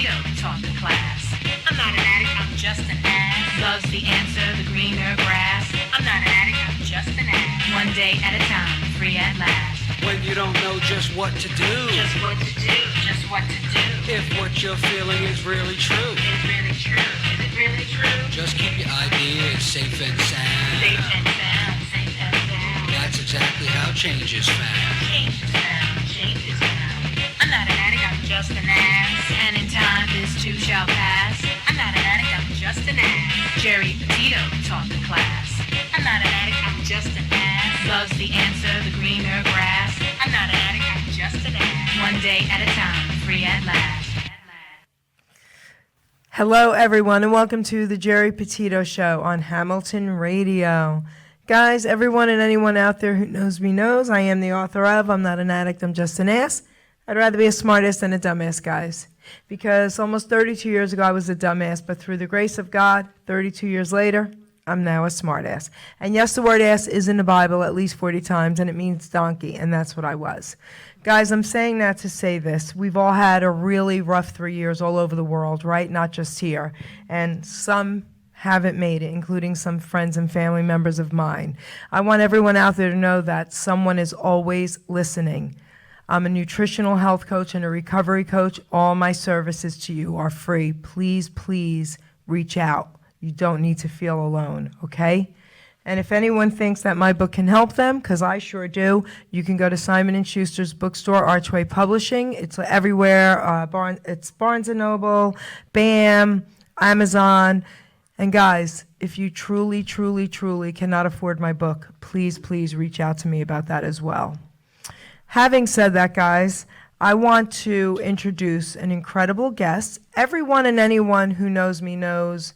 Petito taught the class. I'm not an addict, I'm just an ass. Loves the answer, the greener grass. I'm not an addict, I'm just an ass. One day at a time, free at last. When you don't know just what to do. Just what to do, just what to do. If what you're feeling is really true. Is really true, is it really true? Just keep your ideas safe and sound. Safe and sound, safe and sound. That's exactly how change is found. Change is found, change is found. I'm not an addict, I'm just an ass. And in time this too shall pass. I'm not an addict, I'm just an ass. Geri Petito taught the class. I'm not an addict, I'm just an ass. Loves the answer, the greener grass. I'm not an addict, I'm just an ass. One day at a time, free at last. Hello, everyone, and welcome to the Geri Petito Show on Hamilton Radio. Guys, everyone and anyone out there who knows me knows I am the author of I'm Not an Addict, I'm Just an Ass. I'd rather be a smartass than a dumbass, guys, because almost 32 years ago I was a dumbass, but through the grace of God, 32 years later, I'm now a smartass. And yes, the word ass is in the Bible at least 40 times, and it means donkey, and that's what I was. Guys, I'm saying that to say this. We've all had a really rough 3 years all over the world, right? Not just here. And some haven't made it, including some friends and family members of mine. I want everyone out there to know that someone is always listening. I'm a nutritional health coach and a recovery coach. All my services to you are free. Please, please reach out. You don't need to feel alone, okay? And if anyone thinks that my book can help them, because I sure do, you can go to Simon & Schuster's bookstore, Archway Publishing. It's everywhere. It's Barnes & Noble, BAM, Amazon. And guys, if you truly, truly, truly cannot afford my book, please, please reach out to me about that as well. Having said that, guys, I want to introduce an incredible guest. Everyone and anyone who knows me knows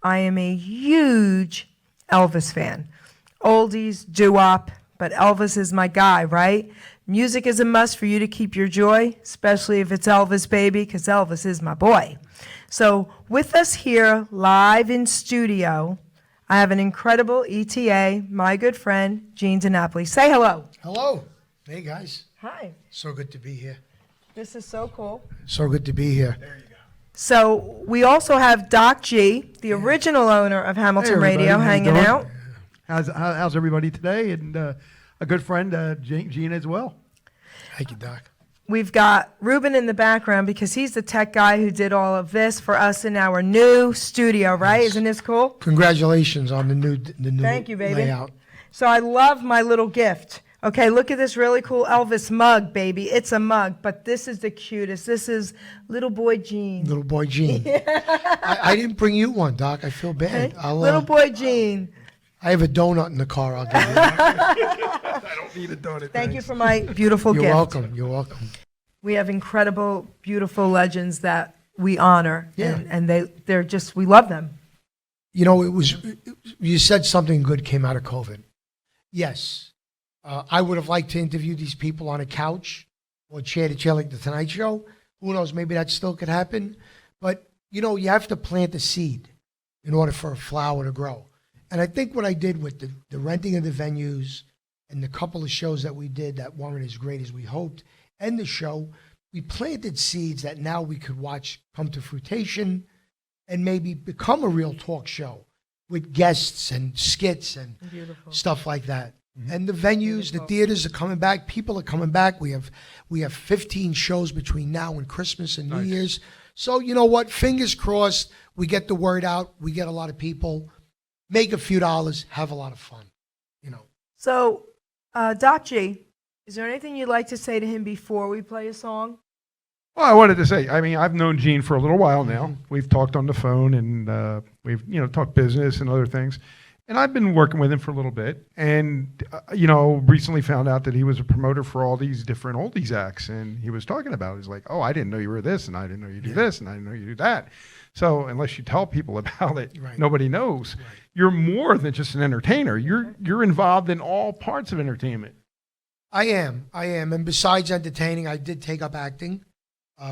I am a huge Elvis fan. Oldies, doo-wop, but Elvis is my guy, right? Music is a must for you to keep your joy, especially if it's Elvis, baby, because Elvis is my boy. So with us here live in studio, I have an incredible ETA, my good friend, Gene Dinapoli. Say hello. Hello. Hey, guys. Hi. So good to be here. This is so cool. So good to be here. There you go. So we also have Doc G, the original owner of Hamilton Radio, hanging out. How's everybody today? And a good friend, Gene, as well. Thank you, Doc. We've got Ruben in the background because he's the tech guy who did all of this for us in our new studio, right? Yes. Isn't this cool? Congratulations on the new Thank you, baby. layout. So I love my little gift. Okay, look at this really cool Elvis mug, baby. It's a mug, but this is the cutest. This is little boy Gene. Little boy Gene. I didn't bring you one, Doc. I feel bad. Little boy Gene. I have a donut in the car. I'll give you. I don't need a donut. Thank you for my beautiful You're gift. welcome. You're welcome. We have incredible, beautiful legends that we honor, Yeah. and they're just, we love them. You know, you said something good came out of COVID. Yes. I would have liked to interview these people on a couch or chair to chair like the Tonight Show. Who knows? Maybe that still could happen. But, you know, you have to plant a seed in order for a flower to grow. And I think what I did with the renting of the venues and the couple of shows that we did that weren't as great as we hoped, and the show, we planted seeds that now we could watch come to fruition and maybe become a real talk show with guests and skits and stuff like that. Mm-hmm. And the venues, the theaters are coming back. People are coming back. We have 15 shows between now and Christmas and New Year's. So you know what? Fingers crossed. We get the word out. We get a lot of people. Make a few dollars. Have a lot of fun. You know. So, Doc G, is there anything you'd like to say to him before we play a song? Well, I wanted to say, I mean, I've known Gene for a little while now. We've talked on the phone, and we've, talked business and other things. And I've been working with him for a little bit, and, recently found out that he was a promoter for all these different oldies acts, and he was talking about it. He's like, oh, I didn't know you were this, and I didn't know you do this, and I didn't know you do that. So unless you tell people about it, nobody knows. Right. You're more than just an entertainer. You're involved in all parts of entertainment. I am. And besides entertaining, I did take up acting.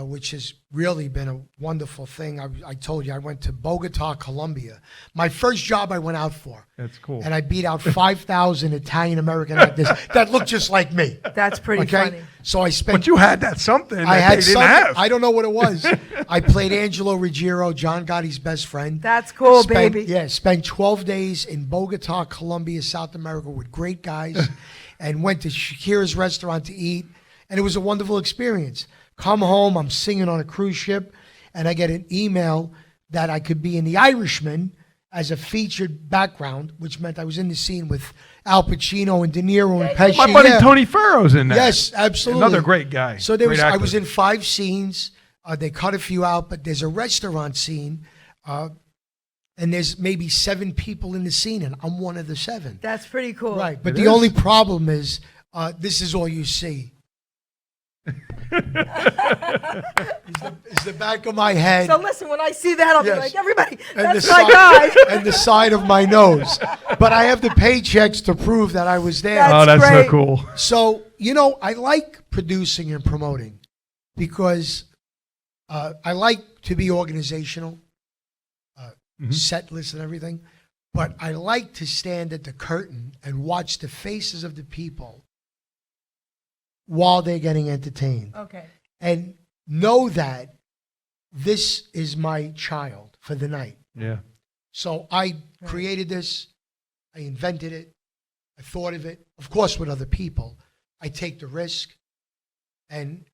which has really been a wonderful thing. I told you I went to Bogota, Colombia. My first job I went out for. That's cool. And I beat out 5,000 Italian American actors that looked just like me. That's pretty funny. So I spent. But you had that something that I had they didn't something. have. I don't know what it was. I played Angelo Ruggiero, John Gotti's best friend. That's cool, Spent- baby. Yeah, spent 12 days in Bogota, Colombia, South America with great guys, and went to Shakira's restaurant to eat, and it was a wonderful experience. Come home, I'm singing on a cruise ship, and I get an email that I could be in The Irishman as a featured background, which meant I was in the scene with Al Pacino and De Niro and Pesci. My buddy Yeah. Tony Farrow's in that. Yes, absolutely. Another great guy. So there Great was, I actor. was in 5 scenes. They cut a few out, but there's a restaurant scene, and there's maybe 7 people in the scene, and I'm one of the 7. That's pretty cool. Right, but It the is. only problem is this is all you see. is the back of my head. So listen, when I see that, I'll Yes. be like, everybody, and that's the my side, guy. and the side of my nose. But I have the paychecks to prove that I was there. That's Oh, that's great. so cool. So, I like producing and promoting because I like to be organizational, set list and everything. But I like to stand at the curtain and watch the faces of the people while they're getting entertained. Okay. And know that this is my child for the night. Yeah. So I created this, I invented it, I thought of it, of course with other people. I take the risk, and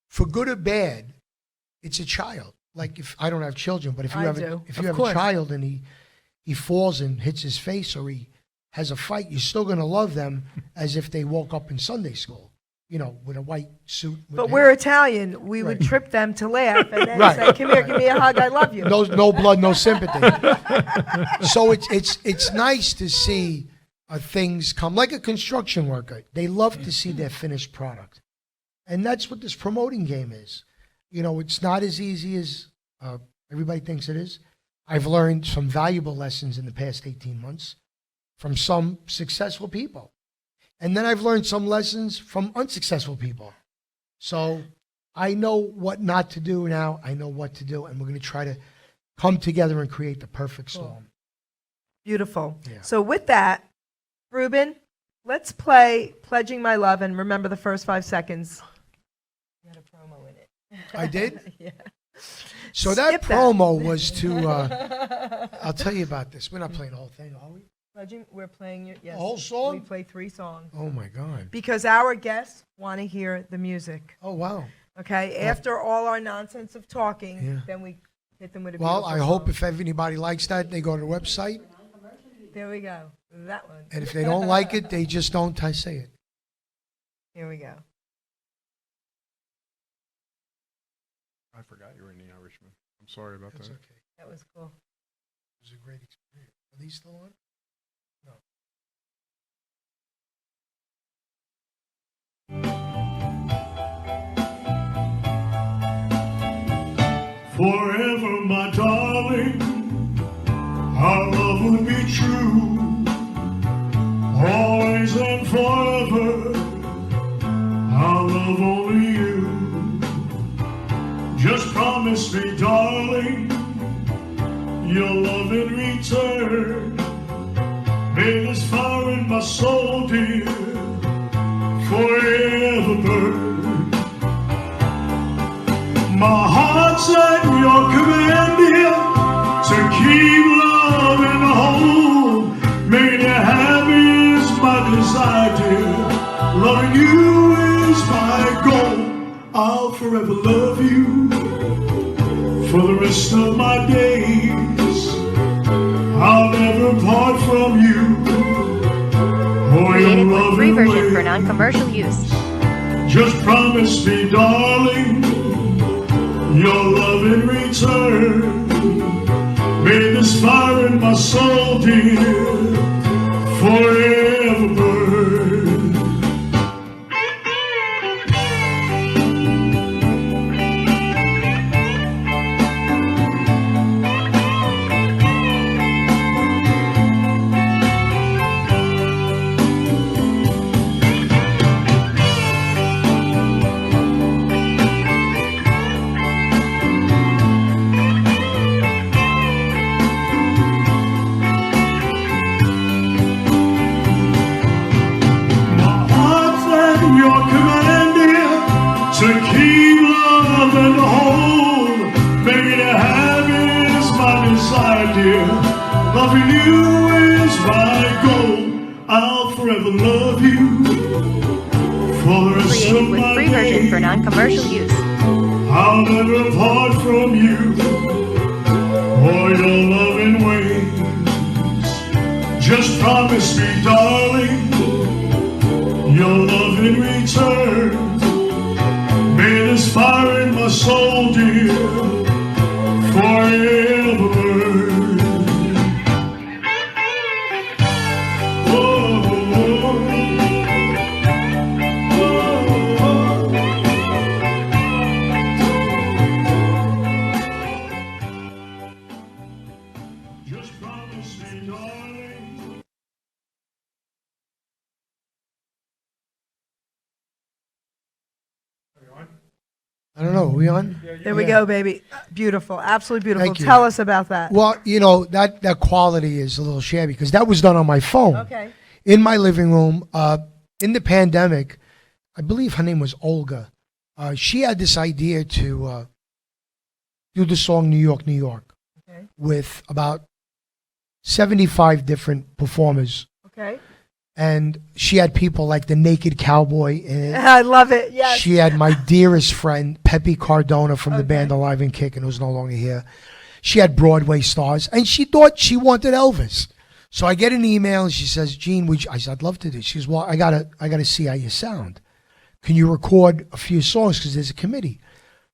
for good or bad, it's a child. Like if I don't have children, but if you I have do, if of you have course. a child and he falls and hits his face or he has a fight, you're still going to love them as if they woke up in Sunday school, with a white suit. with But the- we're Italian. We would Right. trip them to laugh and then Right. say, "Come here, give me a hug. I love you." no blood, no sympathy. So it's nice to see things come like a construction worker. They love to see their finished product, and that's what this promoting game is. It's not as easy as everybody thinks it is. I've learned some valuable lessons in the past 18 months from some successful people, and then I've learned some lessons from unsuccessful people. So I know what not to do now. I know what to do, and we're going to try to come together and create the perfect storm. Beautiful. Yeah. So with that, Ruben, let's play "Pledging My Love" and remember the first 5 seconds. You had a promo in it. I did? Yeah. So that Skip that. promo was to, I'll tell you about this. We're not playing the whole thing, are we? Pledging, we're playing it. Yes. The whole song? We play 3 songs Oh, my God. because our guests want to hear the music. Oh, wow. Okay. After all our nonsense of talking, Yeah. then we hit them with a Well, beautiful I hope song. if anybody likes that, they go to the website. There we go. That one. And if they don't like it, they just don't say it. Here we go. I forgot you were in The Irishman. I'm sorry about That's that. okay. That was cool. It was a great experience. Are these still on? No. Forever, my darling, our love would be true. Always and forever, I'll love only you. Just promise me, darling, you'll love in return. May this fire in my soul, dear, forever burn. My heart's at your command, dear, to keep loving home. Made you happy is my desire, dear. Loving you is my goal. I'll forever love you for the rest of my days. I'll never part from you. Oh, Created your with free loving version for ways. non-commercial use. Just promise me, darling, your love in return. May this fire in my soul, dear, forever burn. to keep love and hold. Make it happy is my desire, dear. Loving you is my goal. I'll forever love you for the rest Created of with my free version for days. non-commercial use. I'll never part from you or your loving ways. Just promise me, darling, your love in return. May this fire in my soul, dear, forever burn. Oh, oh, oh, oh. Just promise me, darling. I don't know. Are we on? There we go, baby. Beautiful. Absolutely beautiful. Thank you. Tell us about that. Well, you know, that quality is a little shabby because that was done on my phone. Okay. In my living room. In the pandemic, I believe her name was Olga. She had this idea to do the song New York, New York Okay. with about 75 different performers. Okay. And she had people like the Naked Cowboy in it. I love it. Yes. She had my dearest friend, Pepe Cardona from the Okay. band Alive and Kickin', who's no longer here. She had Broadway stars, and she thought she wanted Elvis. So I get an email, and she says, Gene, I said, I'd love to do it. She goes, well, I gotta see how you sound. Can you record a few songs? Because there's a committee.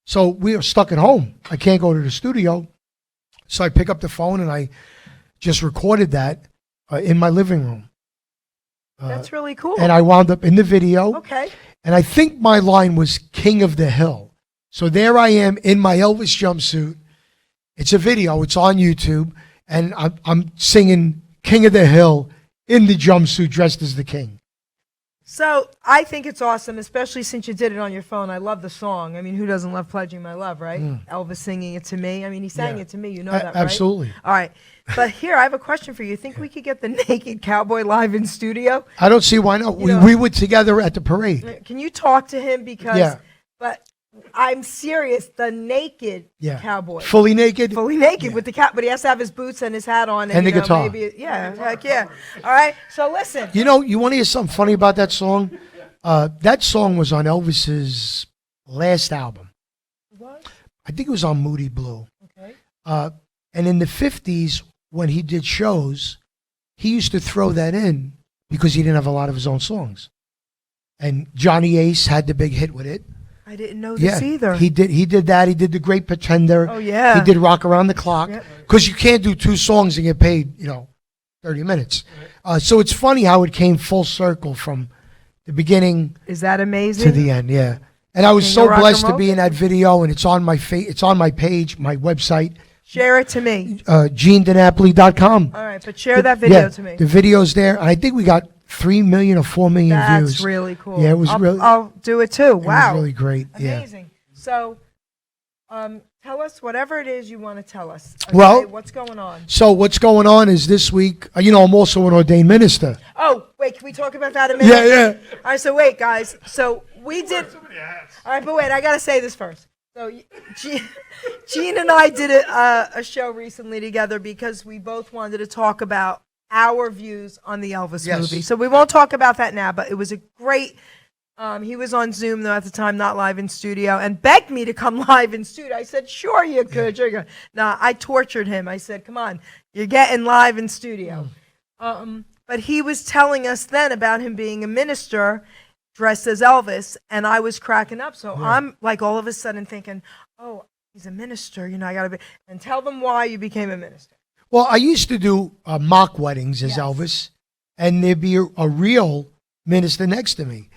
So we are stuck at home. I can't go to the studio. So I pick up the phone, and I just recorded that in my living room. That's really cool. And I wound up in the video. Okay. And I think my line was King of the Hill. So there I am in my Elvis jumpsuit. It's a video. It's on YouTube. And I'm singing King of the Hill in the jumpsuit dressed as the king. So I think it's awesome, especially since you did it on your phone. I love the song. I mean, who doesn't love Pledging My Love, right? Elvis singing it to me. I mean, he sang Yeah. it to me. You know that, right? Absolutely. All right. But here, I have a question for you. Think we could get the Naked Cowboy live in studio? I don't see why not. You know- We were together at the parade. Can you talk to him? Because, Yeah. but I'm serious, the Naked Yeah. Cowboy. Fully naked. Fully naked with the cap, but he has to have his boots and his hat on. And the you know, guitar. Maybe, yeah, heck yeah. All right. So listen. You know, you want to hear something funny about that song? That song was on Elvis's last album. What? I think it was on Moody Blue. Okay. And in the 50s, when he did shows, he used to throw that in because he didn't have a lot of his own songs. And Johnny Ace had the big hit with it. I didn't know this either. He did that. He did The Great Pretender. Oh, yeah. He did Rock Around the Clock. Yep. Because you can't do two songs and get paid, 30 minutes. So it's funny how it came full circle from the beginning Is that amazing? to the end, yeah. And I was King so of rock blessed and to roll? be in that video, and it's on my page, my website, Share it to me. GeneDinapoli.com. All right, but share that video to me. The video's there, and I think we got 3 million or 4 million views. That's really cool. Yeah, it was really- I'll do it too. It Wow. was really great. Yeah. Amazing. So, tell us whatever it is you want to tell us. Okay? Well- What's going on? So what's going on is this week, I'm also an ordained minister. Oh, wait, can we talk about that a minute? Yeah. All right, so wait, guys. So we did. All right, but wait, I got to say this first. So Gene and I did a show recently together because we both wanted to talk about our views on the Elvis Yes. movie. So we won't talk about that now, but it was a great. He was on Zoom though at the time, not live in studio, and begged me to come live in studio. I said, "Sure, you could." Sure you could. Nah, I tortured him. I said, "Come on, you're getting live in studio." But he was telling us then about him being a minister dressed as Elvis, and I was cracking up. So I'm like all of a sudden thinking, "Oh, he's a minister. I got to be." And tell them why you became a minister. Well, I used to do mock weddings as Elvis, and there'd be a real minister next to me.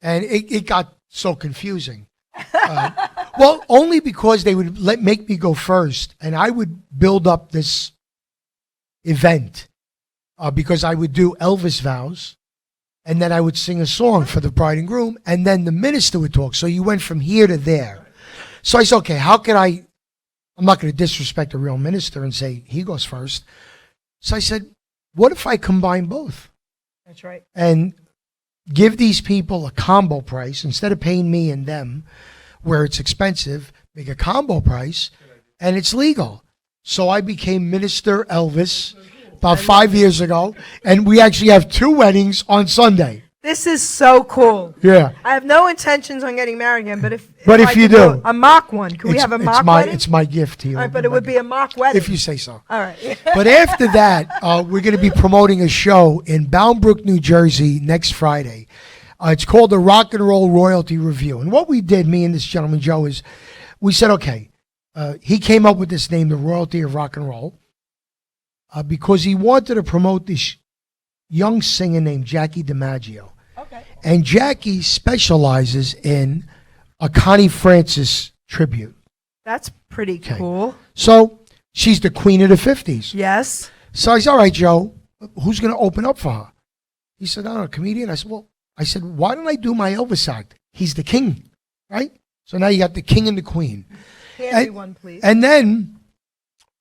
And it got so confusing. Well, only because they would make me go first, and I would build up this event because I would do Elvis vows, and then I would sing a song for the bride and groom, and then the minister would talk. So you went from here to there. So I said, okay, how can I'm not going to disrespect a real minister and say he goes first. So I said, what if I combine both? That's right. And give these people a combo price instead of paying me and them where it's expensive, make a combo price, and it's legal. So I became Minister Elvis about 5 years ago, and we actually have 2 weddings on Sunday. This is so cool. Yeah. I have no intentions on getting married again, but if But I if you could do. a mock one, could we have a mock wedding? It's my gift to you. All right, but it would be a mock wedding. If you say so. All right. But after that, we're going to be promoting a show in Bound Brook, New Jersey next Friday. It's called the Rock and Roll Royalty Review. And what we did, me and this gentleman, Joe, is we said, okay, he came up with this name, the Royalty of Rock and Roll, because he wanted to promote this young singer named Jackie DiMaggio. Okay. And Jackie specializes in a Connie Francis tribute. That's pretty cool. So she's the queen of the 50s. Yes. So I said, all right, Joe, who's going to open up for her? He said, I don't know, a comedian. I said, why don't I do my Elvis act? He's the king, right? So now you got the king and the queen. Hand me one, please. And then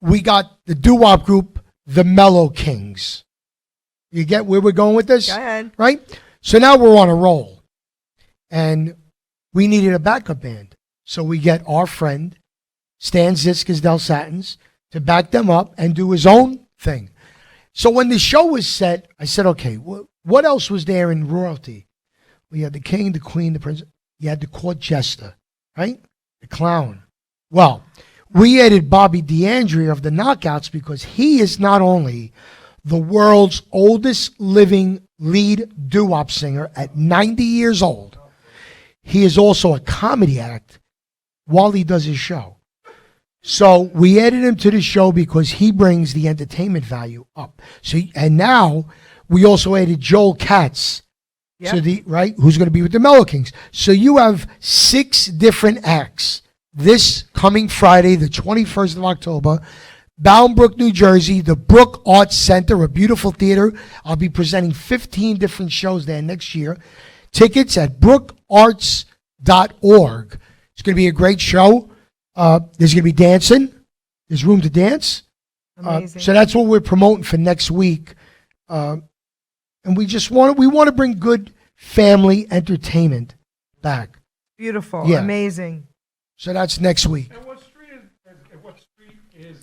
we got the doo-wop group, the Mellow Kings. You get where we're going with this? Go ahead. Right? So now we're on a roll. And we needed a backup band. So we get our friend, Stan Ziskas Del Satins, to back them up and do his own thing. So when the show was set, I said, okay, what else was there in royalty? We had the king, the queen, the prince. You had the court jester, right? The clown. Well, we added Bobby DeAndre of the Knockouts because he is not only the world's oldest living lead doo-wop singer at 90 years old, he is also a comedy act while he does his show. So we added him to the show because he brings the entertainment value up. So, and now we also added Joel Katz, Yep. who's going to be with the Mellow Kings. So you have 6 different acts this coming Friday, the 21st of October, Bound Brook, New Jersey, the Brook Arts Center, a beautiful theater. I'll be presenting 15 different shows there next year. Tickets at brookarts.org. It's going to be a great show. There's going to be dancing. There's room to dance. Amazing. So that's what we're promoting for next week. And we just want to bring good family entertainment back. Beautiful. Yeah. Amazing. So that's next week. And what street is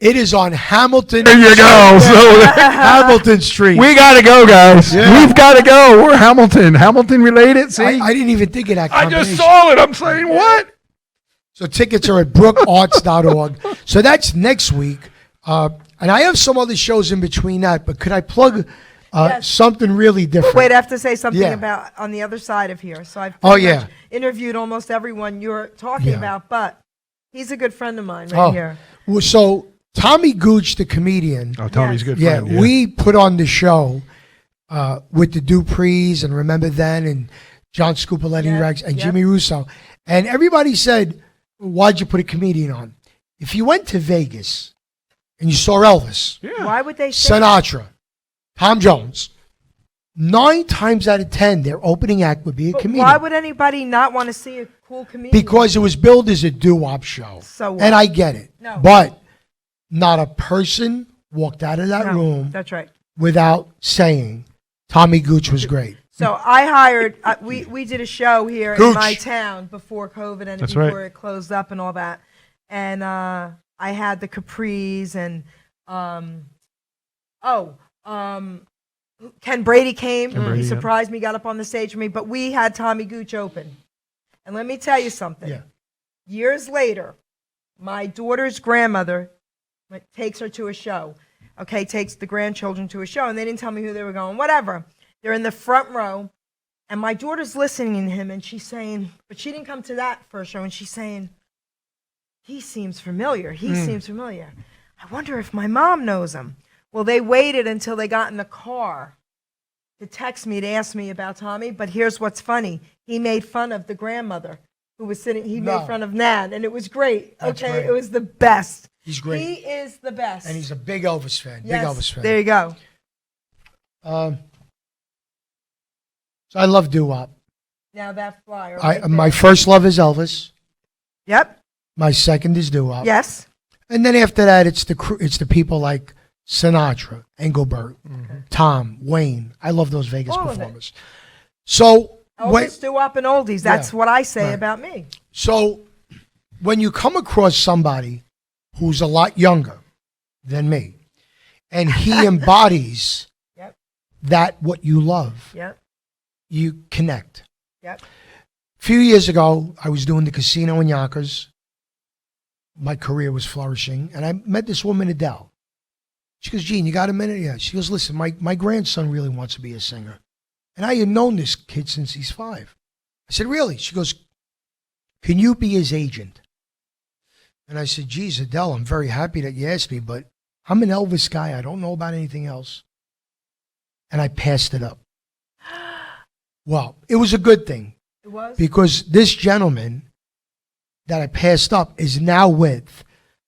It is on Hamilton. There you go. So Hamilton Street. we got to go, guys. Yeah. We've got to go. We're Hamilton related. See, I didn't even think of that. I just combination. saw it. I'm saying what? So tickets are at brookarts.org. So that's next week. And I have some other shows in between that, but could I plug Yes. something really different? Wait, I have to say something Yeah. about on the other side of here. So I've Oh, pretty yeah. much interviewed almost everyone you're talking Yeah. about, but he's a good friend of mine right here. Well, so Tommy Gooch, the comedian, Oh, Tommy's good yeah, friend. we put on the show with the Duprees and Remember Then and John Scopoletti Yeah, Rex and yeah. Jimmy Russo. And everybody said, why'd you put a comedian on? If you went to Vegas and you saw Elvis, Yeah. Why would they say Sinatra, Tom Jones, 9 times out of 10, their opening act would be a But comedian. why would anybody not want to see a cool comedian? Because it was billed as a doo-wop show. So what? And I get it. No. But not a person walked out of that No, room That's right. without saying Tommy Gooch was great. So I hired. We did a show here in Gooch. my town before COVID and That's before right. it closed up and all that. And I had the Capris and Ken Brady came. Ken Brady, He yeah. surprised me, got up on the stage for me. But we had Tommy Gooch open. And let me tell you something. Yeah. Years later, my daughter's grandmother takes her to a show. Okay, takes the grandchildren to a show, and they didn't tell me who they were going. Whatever. They're in the front row, and my daughter's listening to him, and she's saying, but she didn't come to that first show, and she's saying, he seems familiar. He seems familiar. I wonder if my mom knows him. Well, they waited until they got in the car to text me to ask me about Tommy, but here's what's funny. He made fun of the grandmother who was sitting, he No. made fun of Nan, and it was great. That's Okay, great. it was the best. He's great. He is the best. And he's a big Elvis fan. Yes, Big Elvis fan. there you go. So I love doo-wop. Now that flyer. right My there. first love is Elvis. Yep. My second is doo-wop. Yes. And then after that, it's the people like Sinatra, Engelbert, Tom, Wayne. I love those Vegas All of it. performers. So when, Elvis, doo-wop, and oldies. That's what I say about me. so when you come across somebody who's a lot younger than me, and he embodies Yep. that what you love, Yep. you connect. Yep. A few years ago, I was doing the casino in Yonkers. My career was flourishing, and I met this woman, Adele. She goes, Gene, you got a minute? Yeah. She goes, listen, my grandson really wants to be a singer. And I had known this kid since he's 5. I said, really? She goes, can you be his agent? And I said, geez, Adele, I'm very happy that you asked me, but I'm an Elvis guy. I don't know about anything else. And I passed it up. Well, it was a good thing. It was? Because this gentleman that I passed up is now with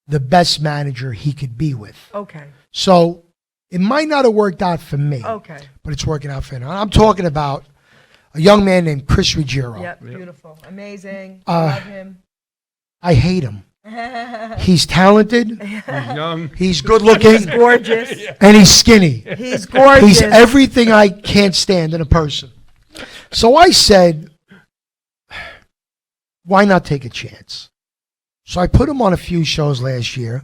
the best manager he could be with. Okay. So it might not have worked out for me, Okay. but it's working out for him. I'm talking about a young man named Chris Ruggiero. Yep. Beautiful. Amazing. Uh, Love him. I hate him. He's talented, He's young. he's good looking, Gorgeous. and he's skinny. He's gorgeous. He's everything I can't stand in a person. So I said, why not take a chance? So I put him on a few shows last year,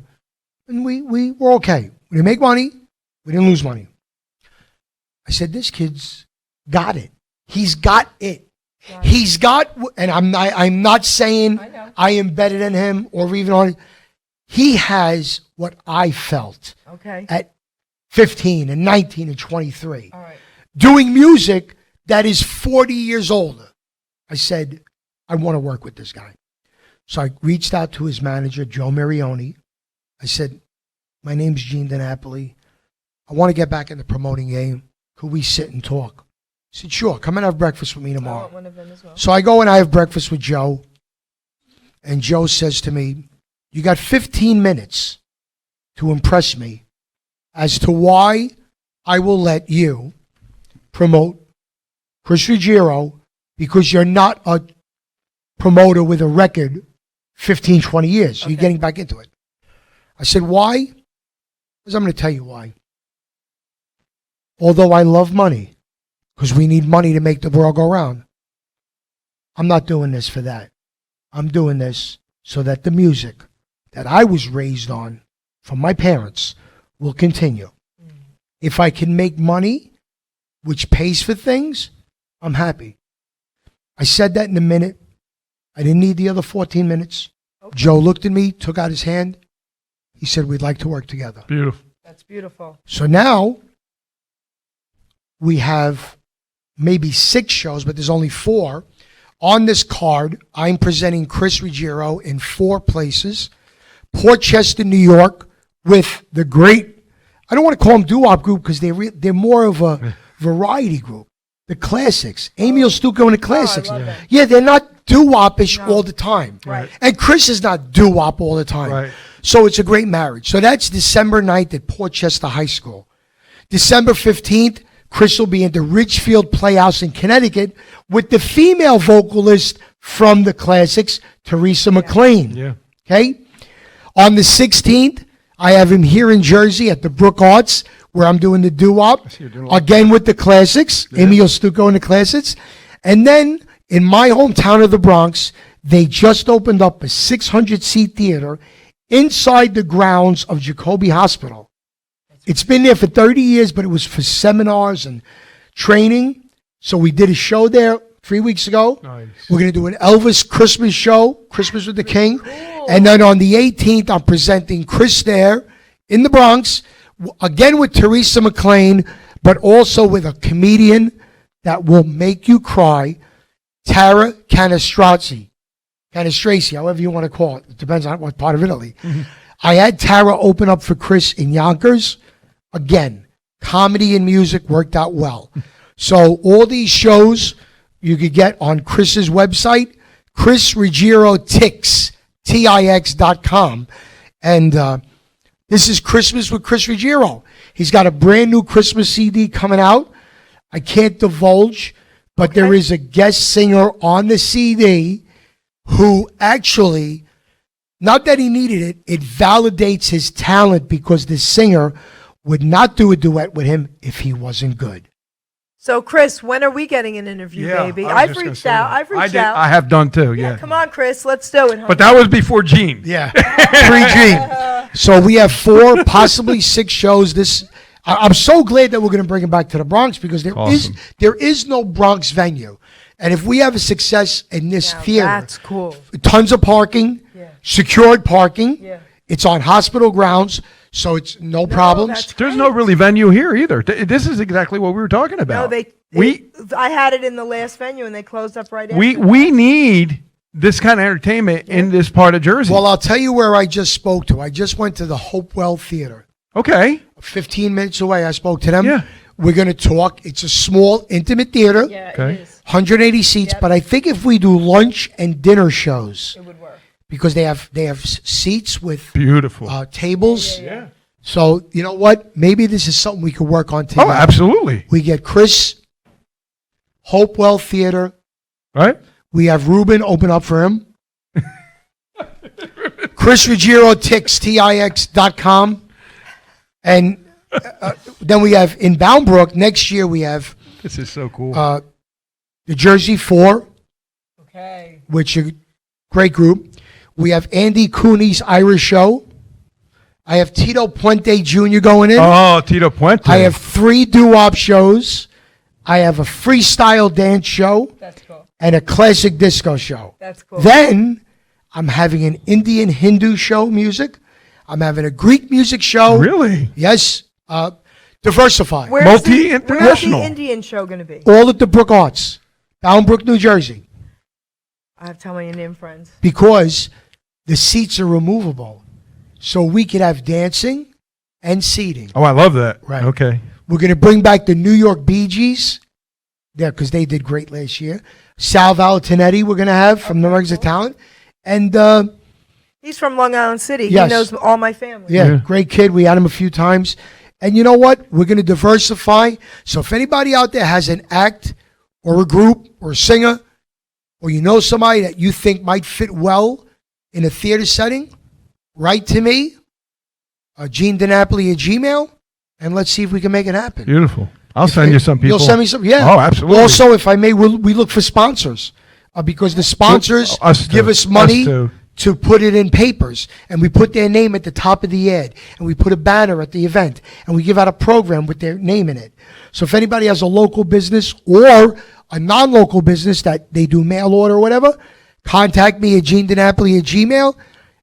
and we were okay. We didn't make money. We didn't lose money. I said, this kid's got it. He's got it. Right. He's got, and I'm not saying I know. I am better than him or even on. He has what I felt Okay. at 15 and 19 and 23. All right. Doing music that is 40 years older. I said, I want to work with this guy. So I reached out to his manager, Joe Marioni. I said, my name's Gene Dinapoli. I want to get back in the promoting game. Could we sit and talk? He said, sure, come and have breakfast with me I tomorrow. want one of them as well. So I go and I have breakfast with Joe. And Joe says to me, you got 15 minutes to impress me as to why I will let you promote Chris Ruggiero, because you're not a promoter with a record 15, 20 years. Okay. You're getting back into it. I said, why? Because I'm going to tell you why. Although I love money, because we need money to make the world go round, I'm not doing this for that. I'm doing this so that the music that I was raised on from my parents will continue. If I can make money, which pays for things, I'm happy. I said that in a minute. I didn't need the other 14 minutes. Okay. Joe looked at me, took out his hand. He said, we'd like to work together. Beautiful. That's beautiful. So now we have maybe 6 shows, but there's only 4. On this card, I'm presenting Chris Ruggiero in 4 places. Port Chester, New York, with the great, I don't want to call them doo-wop group because they're more of a variety group. The classics. Amy Stuco and the classics. love that. Yeah, they're not doo-wop-ish No. all the time. Right. And Chris is not doo-wop all the time. Right. So it's a great marriage. So that's December 9th at Port Chester High School. December 15th, Chris will be at the Ridgefield Playhouse in Connecticut with the female vocalist from the classics, Teresa McLean. Yeah. Okay? On the 16th, I have him here in Jersey at the Brook Arts, where I'm doing the doo-wop. see you're doing a lot. Again with the classics, Amy Stuco and the classics. And then in my hometown of the Bronx, they just opened up a 600-seat theater inside the grounds of Jacobi Hospital. It's been there for 30 years, but it was for seminars and training. So we did a show there 3 weeks ago. Nice. We're going to do an Elvis Christmas show, Christmas with the King. And then on the 18th, I'm presenting Chris there in the Bronx, again with Teresa McLean, but also with a comedian that will make you cry, Tara Canestraci, however you want to call it. It depends on what part of Italy. I had Tara open up for Chris in Yonkers. Again, comedy and music worked out well. So all these shows you could get on Chris's website, Chris Ruggiero Tix, Tix.com. And this is Christmas with Chris Ruggiero. He's got a brand new Christmas CD coming out. I can't divulge, but there is a guest singer on the CD who actually, not that he needed it, it validates his talent because the singer would not do a duet with him if he wasn't good. So, Chris, when are we getting an interview, baby? I was I've just gonna reached say out. that. I've reached I out. I have done too. Yeah. Come on, Chris, let's do it. But that was before Gene. Yeah, 3G. So we have 4, possibly 6 shows. I'm so glad that we're going to bring it back to the Bronx because Awesome. there is no Bronx venue, and if we have a success in this Now, theater, that's cool. tons of parking, Yeah. secured parking. Yeah. It's on hospital grounds, so it's no problems. that's There's no really venue here either. This is exactly what we were talking No, about. I had it in the last venue, and they closed up right after. we need this kind of entertainment in this part of Jersey. Well, I'll tell you where I just spoke to. I just went to the Hopewell Theater. Okay. 15 minutes away, I spoke to them. Yeah. We're going to talk. It's a small, intimate theater, Yeah, Okay. it is. 180 seats. Yep. But I think if we do lunch and dinner shows, It would work. because they have seats with Beautiful. tables. Yeah. So you know what? Maybe this is something we could work on together. Oh, absolutely. We get Chris, Hopewell Theater. Right? We have Ruben open up for him. Chris Ruggiero, Tix.com. And then we have in Bound Brook, next year we have This is so cool. the Jersey Four, Okay. which is a great group. We have Andy Cooney's Irish Show. I have Tito Puente Jr. going in. oh, Tito Puente. I have 3 doo-wop shows. I have a freestyle dance show That's cool. and a classic disco show. That's cool. Then I'm having an Indian Hindu show music. I'm having a Greek music show. Really? Yes. Diversify. Where's the Multi-international. Indian show going to be? All at the Brook Arts, Bound Brook, New Jersey. I have to tell my Indian friends. Because the seats are removable. So we could have dancing and seating. Oh, I love that. Right. Okay. We're going to bring back the New York Bee Gees. Yeah, because they did great last year. Sal Valentinetti we're going to have from the Regs of Talent. And, He's from Long Island City. Yes. He knows all my family. yeah, Yeah. great kid. We had him a few times. And you know what? We're going to diversify. So if anybody out there has an act or a group or a singer, or you know somebody that you think might fit well in a theater setting, write to me, Gene Dinapoli at Gmail, and let's see if we can make it happen. Beautiful. I'll send you some people. You'll send me some, yeah. Oh, absolutely. Also, if I may, we look for sponsors because the sponsors Us give too. us money Us too. to put it in papers, and we put their name at the top of the ad, and we put a banner at the event, and we give out a program with their name in it. So if anybody has a local business or a non-local business that they do mail order or whatever, contact me at GeneDinapoli at Gmail,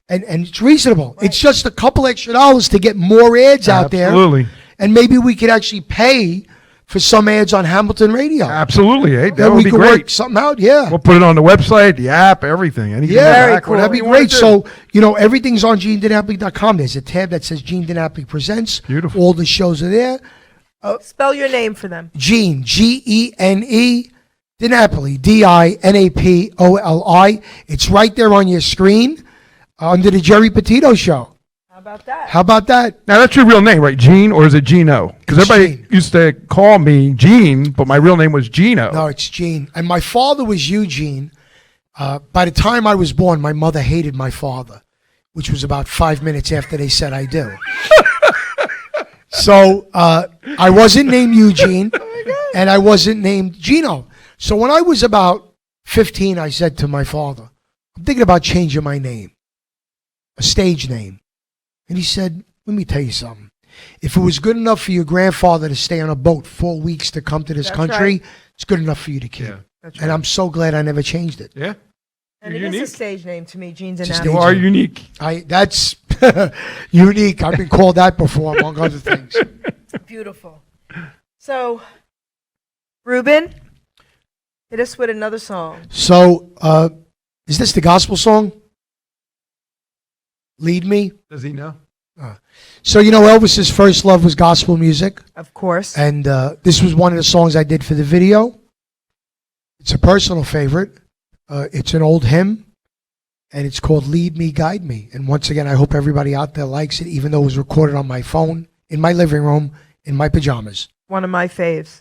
and it's reasonable. It's just a couple extra dollars to get more ads out there. Absolutely. And maybe we could actually pay for some ads on Hamilton Radio. Absolutely. Hey, that Then would we be could great. work something out, yeah. We'll put it on the website, the app, everything. Anything Yeah, like Very that, cool. whatever that'd be you wanna great. do. So, everything's on GeneDinapoli.com. There's a tab that says Gene Dinapoli Presents. Beautiful. All the shows are there. Spell your name for them. Gene, Gene, Dinapoli, Dinapoli. It's right there on your screen under the Geri Petito Show. How about that? How about that? Now, that's your real name, right? Gene, or is it Gino? Because It's everybody Gene. used to call me Gene, but my real name was Gino. No, it's Gene. And my father was Eugene. By the time I was born, my mother hated my father, which was about 5 minutes after they said I do. So I wasn't named Eugene, and I wasn't named Gino. So when I was about 15, I said to my father, I'm thinking about changing my name, a stage name. And he said, let me tell you something. If it was good enough for your grandfather to stay on a boat 4 weeks to come to this That's country, right. it's good enough for you to keep. Yeah. That's And I'm so glad I never changed it. Yeah. And You're it is unique. a stage name to me, Gene a Dinapoli. stage You are unique. That's unique. I've been called that before, among other things. Beautiful. So, Ruben, hit us with another song. So, is this the gospel song? Lead Me? Does he know? So, Elvis's first love was gospel music. Of course. And this was one of the songs I did for the video. It's a personal favorite. It's an old hymn, and it's called Lead Me, Guide Me. And once again, I hope everybody out there likes it, even though it was recorded on my phone, in my living room, in my pajamas. One of my faves.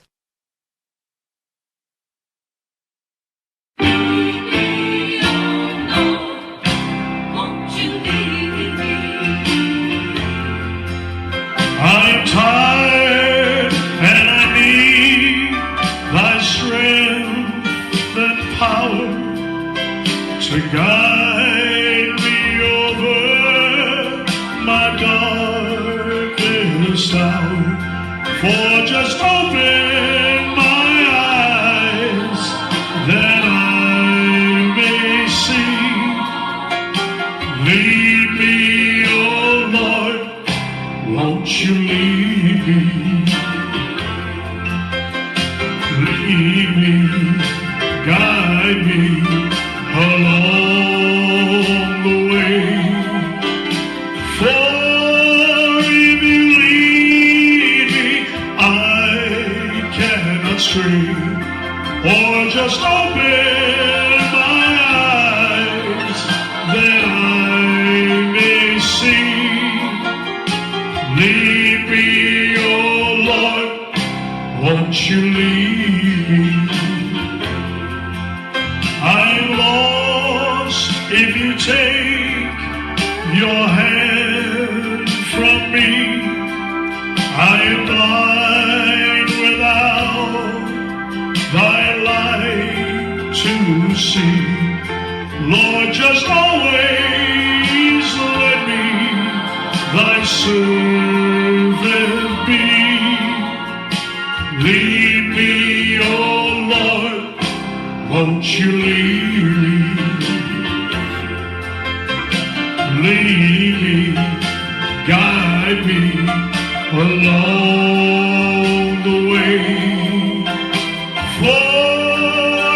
I'm tired and I need For just open my eyes that I may see. Lead me, oh Lord, won't you lead me? Lead me, guide me along the way. For if you lead me, I cannot stray. Or just open my eyes that I may see. Lead me, oh Lord, won't you lead me? I'm lost if you take your hand from me. I am blind without thy light to see. Lord, just always let me thy servant be. Lead me, oh Lord, won't you lead me? Lead me, guide me along the way. For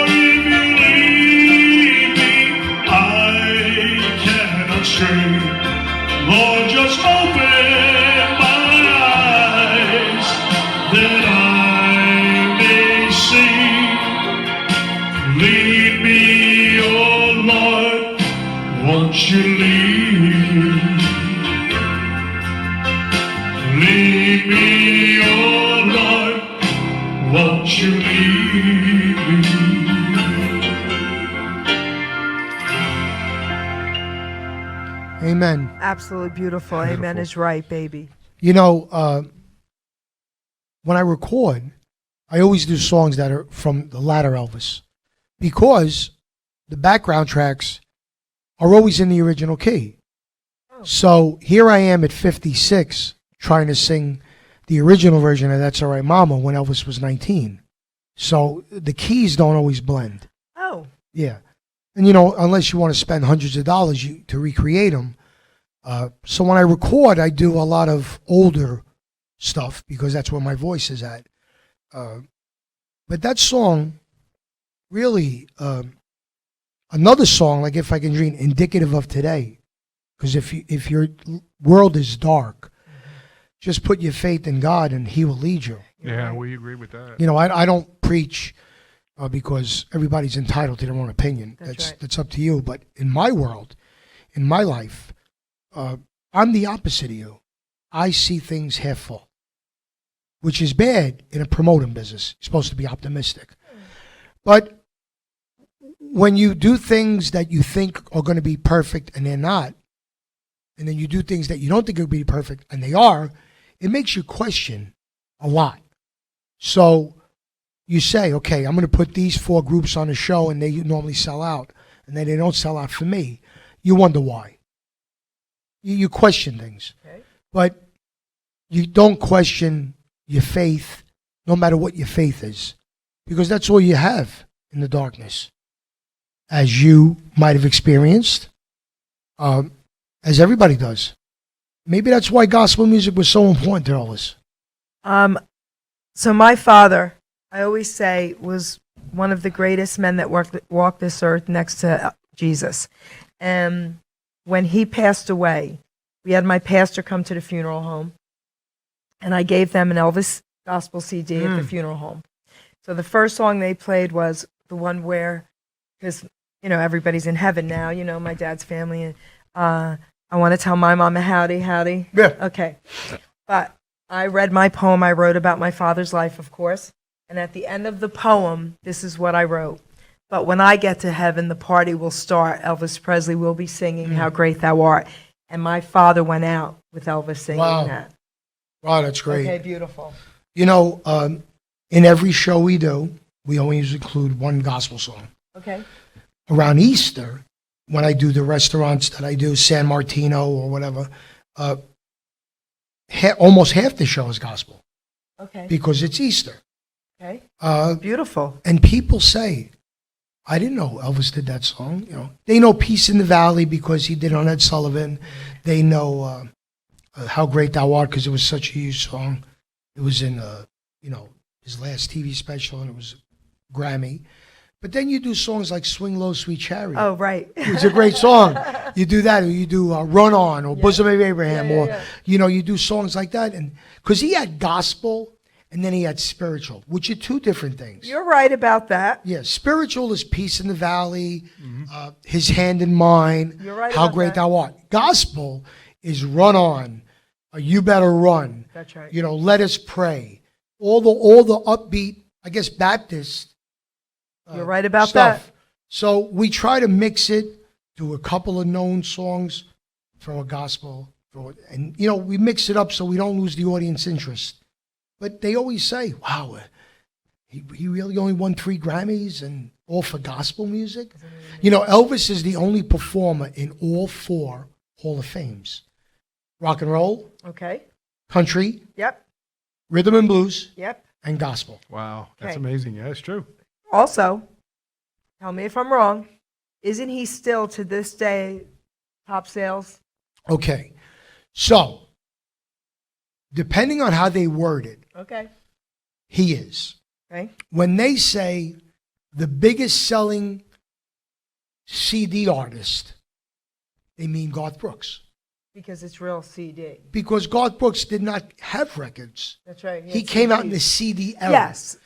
if you lead me, I cannot stray. Lord, just open my eyes that I may see. Lead me, oh Lord, won't you lead me? Lead me, oh Lord, won't you lead me? Amen. Absolutely beautiful. Amen is right, baby. You know, when I record, I always do songs that are from the latter Elvis because the background tracks are always in the original key. So here I am at 56 trying to sing the original version of That's All Right Mama when Elvis was 19. So the keys don't always blend. Oh, Yeah. And, you know, unless you want to spend hundreds of dollars to recreate them. So when I record, I do a lot of older stuff because that's where my voice is at. But that song really, another song, like If I Can Dream, indicative of today. Because if your world is dark, just put your faith in God and He will lead you. Yeah, we agree with that. You know, I don't preach because everybody's entitled to their own opinion. That's right. That's up to you. But in my world, in my life, I'm the opposite of you. I see things half full, which is bad in a promoting business. You're supposed to be optimistic. But when you do things that you think are going to be perfect and they're not, and then you do things that you don't think are going to be perfect and they are, it makes you question a lot. So you say, okay, I'm going to put these 4 groups on a show and they normally sell out, and then they don't sell out for me. You wonder why. You question things. Okay. But you don't question your faith, no matter what your faith is, because that's all you have in the darkness, as you might have experienced, as everybody does. Maybe that's why gospel music was so important to all this. So my father, I always say, was one of the greatest men that walked this earth next to Jesus. And when he passed away, we had my pastor come to the funeral home, and I gave them an Elvis gospel CD at the funeral home. So the first song they played was the one where, because, you know, everybody's in heaven now, you know, my dad's family, and I want to tell my mama howdy, howdy. Yeah. Okay. But I read my poem I wrote about my father's life, of course. And at the end of the poem, this is what I wrote. But when I get to heaven, the party will start. Elvis Presley will be singing How Great Thou Art. And my father went out with Elvis singing that. Wow, that's great. Okay, beautiful. You know, in every show we do, we always include one gospel song. Okay. Around Easter, when I do the restaurants that I do, San Martino or whatever, almost half the show is gospel. Okay. because it's Easter. Okay. Uh, Beautiful. and people say, I didn't know Elvis did that song. You know, they know "Peace in the Valley" because he did on Ed Sullivan. They know "How Great Thou Art" because it was such a huge song. It was in his last TV special, and it was a Grammy. But then you do songs like "Swing Low, Sweet Chariot." Oh, right. It's a great song. You do that, or you do "Run On" or "Bosom of Abraham," or you do songs like that, and because he had gospel. And then he had spiritual, which are two different things. You're right about that. Yeah, spiritual is "Peace in the Valley," His Hand in Mine, You're right How about Great that. Thou Art. Gospel is "Run On," You Better Run. That's right. Let Us Pray. All the upbeat, I guess, Baptist. You're right about stuff. that. So we try to mix it, do a couple of known songs, throw a gospel, and we mix it up so we don't lose the audience interest. But they always say, wow, he really only won 3 Grammys and all for gospel music. Elvis is the only performer in all 4 Hall of Fames. Rock and roll, Okay. country, Yep. rhythm and blues, Yep. and gospel. Wow, that's Okay. amazing. Yeah, it's true. Also, tell me if I'm wrong. Isn't he still to this day top sales? Okay, so depending on how they word it, Okay. he is. Okay. When they say the biggest selling CD artist, they mean Garth Brooks. Because it's real CD. Because Garth Brooks did not have records. That's right. He came out in the CD era. Yes.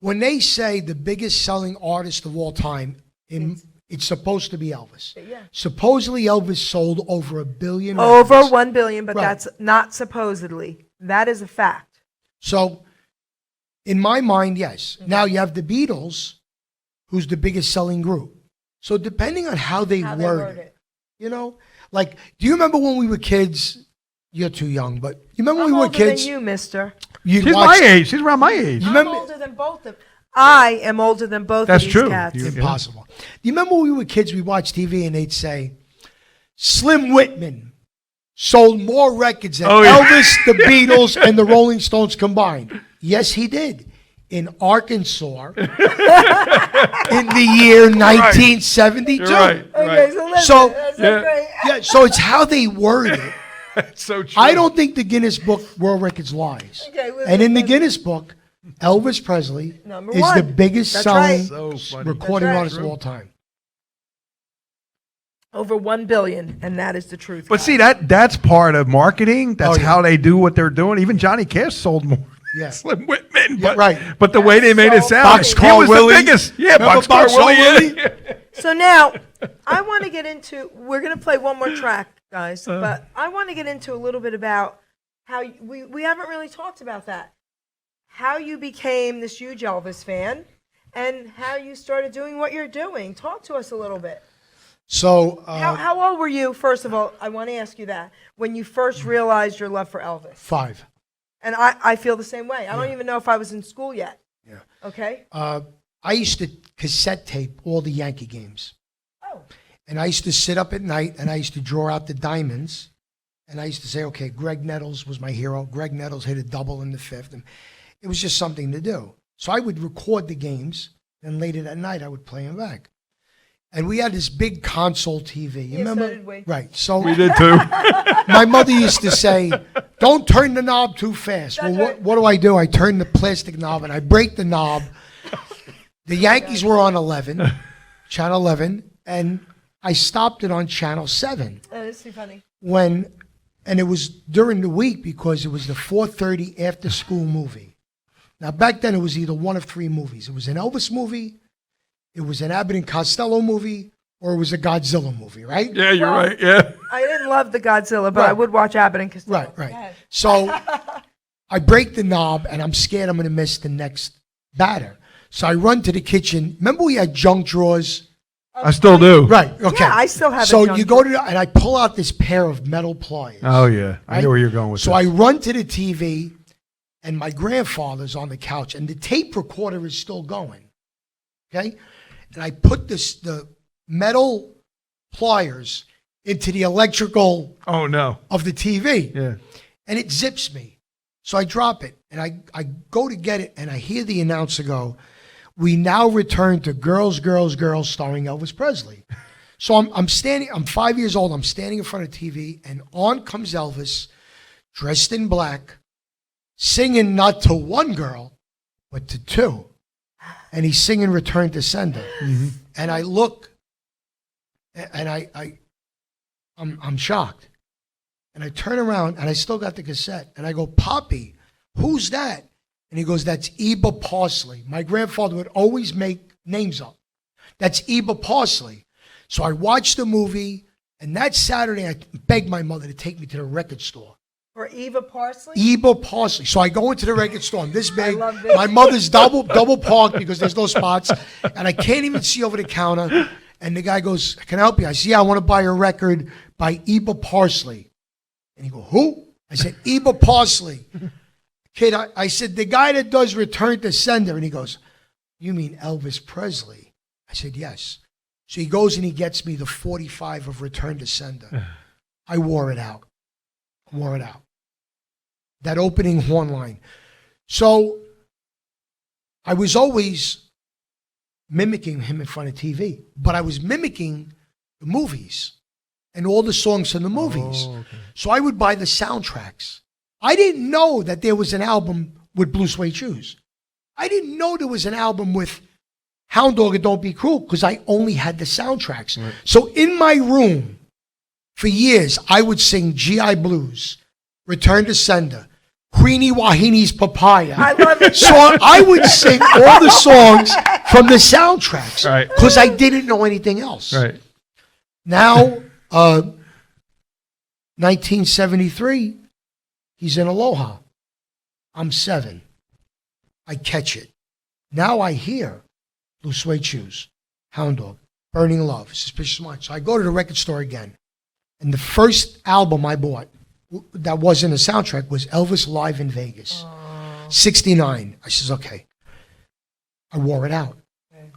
When they say the biggest selling artist of all time, it's supposed to be Elvis. Yeah. Supposedly Elvis sold over 1 billion Over records. 1 billion, but Right. that's not supposedly. That is a fact. So in my mind, yes. Mm-hmm. Now you have the Beatles, who's the biggest selling group. So depending on how they word it. Like, do you remember when we were kids? You're too young, but you remember when I'm we were older kids? than you, mister. You'd She's watch- my age. She's around my age. You I'm remember? older than both of I am older than both That's of these true. cats. You- Impossible. Do you remember when we were kids, we watched TV and they'd say, Slim Whitman sold more records than Oh, yeah. Elvis, the Beatles, and the Rolling Stones combined. Yes, he did. In Arkansas in the year 1972. You're right. Okay, so listen. So- that's Yeah. great. Yeah, so it's how they word it. That's so true. I don't think the Guinness Book World Records lies. Okay, listen, And in the listen. Guinness Book, Elvis Presley Number is one. the biggest That's selling So funny. recording That's right. artist of all time. Over 1 billion, and that is the truth. But guys. see, that's part of marketing. That's Oh, yeah. how they do what they're doing. Even Johnny Cash sold more. Yeah. Slim Whitman, Yeah, but, right. but the way they made it so sound, Boxcar he was Willie. the biggest. Yeah, Remember Boxcar Boxcar Willie. Willie? So now, I want to get into. We're going to play one more track, guys. But I want to get into a little bit about how we haven't really talked about that. How you became this huge Elvis fan, and how you started doing what you're doing. Talk to us a little bit. So, How old were you? First of all, I want to ask you that when you first realized your love for Elvis. 5. And I feel the same way. I don't even know if I was in school yet. Yeah. Okay. I used to cassette tape all the Yankee games. Oh. And I used to sit up at night and I used to draw out the diamonds. And I used to say, okay, Greg Nettles was my hero. Greg Nettles hit a double in the 5th. And it was just something to do. So I would record the games. And later that night, I would play them back. And we had this big console TV. You Yeah, so remember? did we. Right. So We did too. my mother used to say, don't turn the knob too fast. That's Well, right. what do? I turn the plastic knob and I break the knob. The Yankees were on 11, channel 11, and I stopped it on channel 7 Oh, this is funny. and it was during the week because it was the 4:30 after school movie. Now back then it was either one of 3 movies. It was an Elvis movie, it was an Abbott and Costello movie, or it was a Godzilla movie, right? Yeah, you're Well, right. Yeah. I didn't love the Godzilla, but I Right. would watch Abbott and Costello. Right, Go right. ahead. So I break the knob and I'm scared I'm going to miss the next batter. So I run to the kitchen. Remember we had junk drawers? I still do. Right, okay. Yeah, I still have a So junk you go to and I pull out this pair of metal pliers. Oh yeah, I Right? know where you're going with So this. I run to the TV and my grandfather's on the couch and the tape recorder is still going. Okay? And I put the metal pliers into the electrical Oh no. of the TV Yeah. and it zips me. So I drop it, and I go to get it, and I hear the announcer go, "We now return to Girls, Girls, Girls," starring Elvis Presley. So I'm standing, I'm 5 years old, I'm standing in front of TV, and on comes Elvis, dressed in black, singing not to one girl, but to two. And he's singing Return to Sender. And I look, and I'm shocked. And I turn around, and I still got the cassette, and I go, "Poppy, who's that?" And he goes, "That's Eba Parsley." My grandfather would always make names up. "That's Eba Parsley." So I watched the movie, and that Saturday I begged my mother to take me to the record store. For Eva Parsley? Eba Parsley. So I go into the record store. I'm this big. love this. My mother's double parked because there's no spots, and I can't even see over the counter. And the guy goes, "Can I help you?" I said, "Yeah, I want to buy a record by Eba Parsley." And he goes, "Who?" I said, "Eba Parsley." Kid, I said, "The guy that does Return to Sender." And he goes, "You mean Elvis Presley?" I said, "Yes." So he goes and he gets me the 45 of Return to Sender. I wore it out. That opening horn line. So I was always mimicking him in front of TV, but I was mimicking the movies and all the songs from the movies. Oh, okay. So I would buy the soundtracks. I didn't know that there was an album with Blue Suede Shoes. I didn't know there was an album with Hound Dog and Don't Be Cruel because I only had the soundtracks. Right. So in my room, for years, I would sing G.I. Blues, Return to Sender, Queenie Wahini's Papaya. I love it. So I would sing all the songs from the soundtracks Right. because I didn't know anything else. Right. Now, 1973, he's in Aloha. I'm 7. I catch it. Now I hear Blue Suede Shoes, Hound Dog, Burning Love, Suspicious Minds. So I go to the record store again. And the first album I bought that wasn't a soundtrack was Elvis Live in Vegas, 69. I says, okay. I wore it out.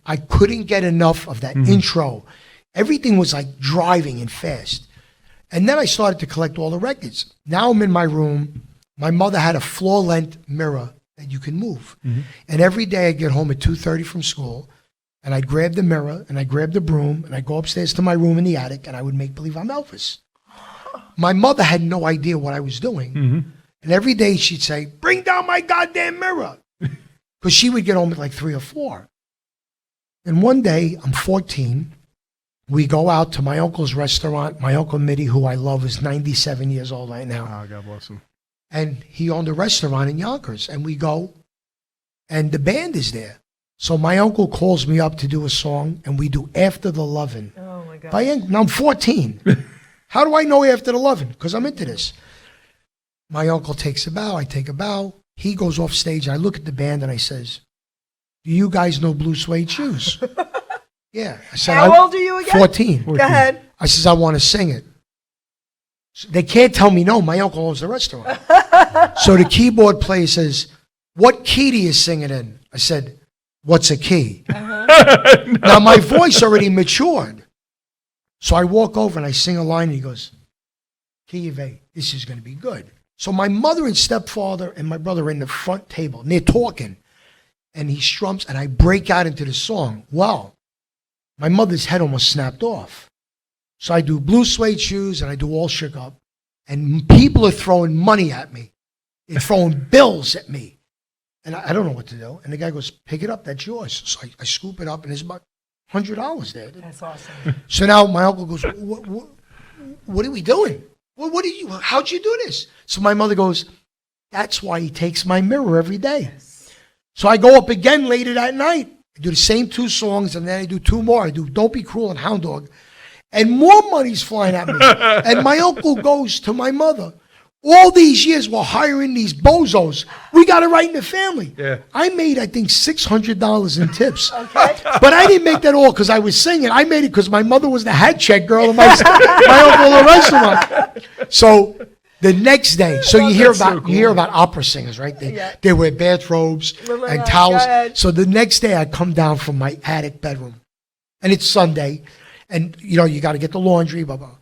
I couldn't get enough of that intro. Everything was like driving and fast. And then I started to collect all the records. Now I'm in my room. My mother had a floor-length mirror that you can move. And every day I'd get home at 2:30 from school, and I'd grab the mirror, and I'd grab the broom, and I'd go upstairs to my room in the attic, and I would make believe I'm Elvis. My mother had no idea what I was doing. And every day she'd say, "Bring down my goddamn mirror." Because she would get home at like 3 or 4. And one day, I'm 14, we go out to my uncle's restaurant. My Uncle Mitty, who I love, is 97 years old right now. Oh, God bless him. And he owned a restaurant in Yonkers. And we go, and the band is there. So my uncle calls me up to do a song, and we do After the Lovin'. Oh, my God. Now I'm 14. How do I know After the Lovin'? Because I'm into this. My uncle takes a bow. I take a bow. He goes off stage. I look at the band, and I says, "Do you guys know Blue Suede Shoes?" Yeah. I said, How old are you again? 14. Go ahead. I says, "I want to sing it." So they can't tell me no. My uncle owns the restaurant. So the keyboard player says, "What key do you sing it in?" I said, "What's a key?" Now my voice already matured. So I walk over and I sing a line, and he goes, "Key of A, this is going to be good." So my mother and stepfather and my brother are in the front table, and they're talking. And he strums, and I break out into the song. Well, my mother's head almost snapped off. So I do Blue Suede Shoes, and I do All Shook Up. And people are throwing money at me. They're throwing bills at me. And I don't know what to do. And the guy goes, "Pick it up, that's yours." So I scoop it up, and there's about $100 there. That's awesome. So now my uncle goes, what are we doing? How'd you do this? So my mother goes, "That's why he takes my mirror every day." So I go up again later that night. I do the same 2 songs, and then I do 2 more. I do Don't Be Cruel and Hound Dog. And more money's flying at me. And my uncle goes to my mother, "All these years we're hiring these bozos. We got it right in the family." Yeah. I made, I think, $600 in tips. But I didn't make that all because I was singing. I made it because my mother was the hat check girl in my uncle in the restaurant. So the next day, so you hear about opera singers, right? They wear bathrobes and towels. So the next day I come down from my attic bedroom, and it's Sunday, and you got to get the laundry, blah, blah.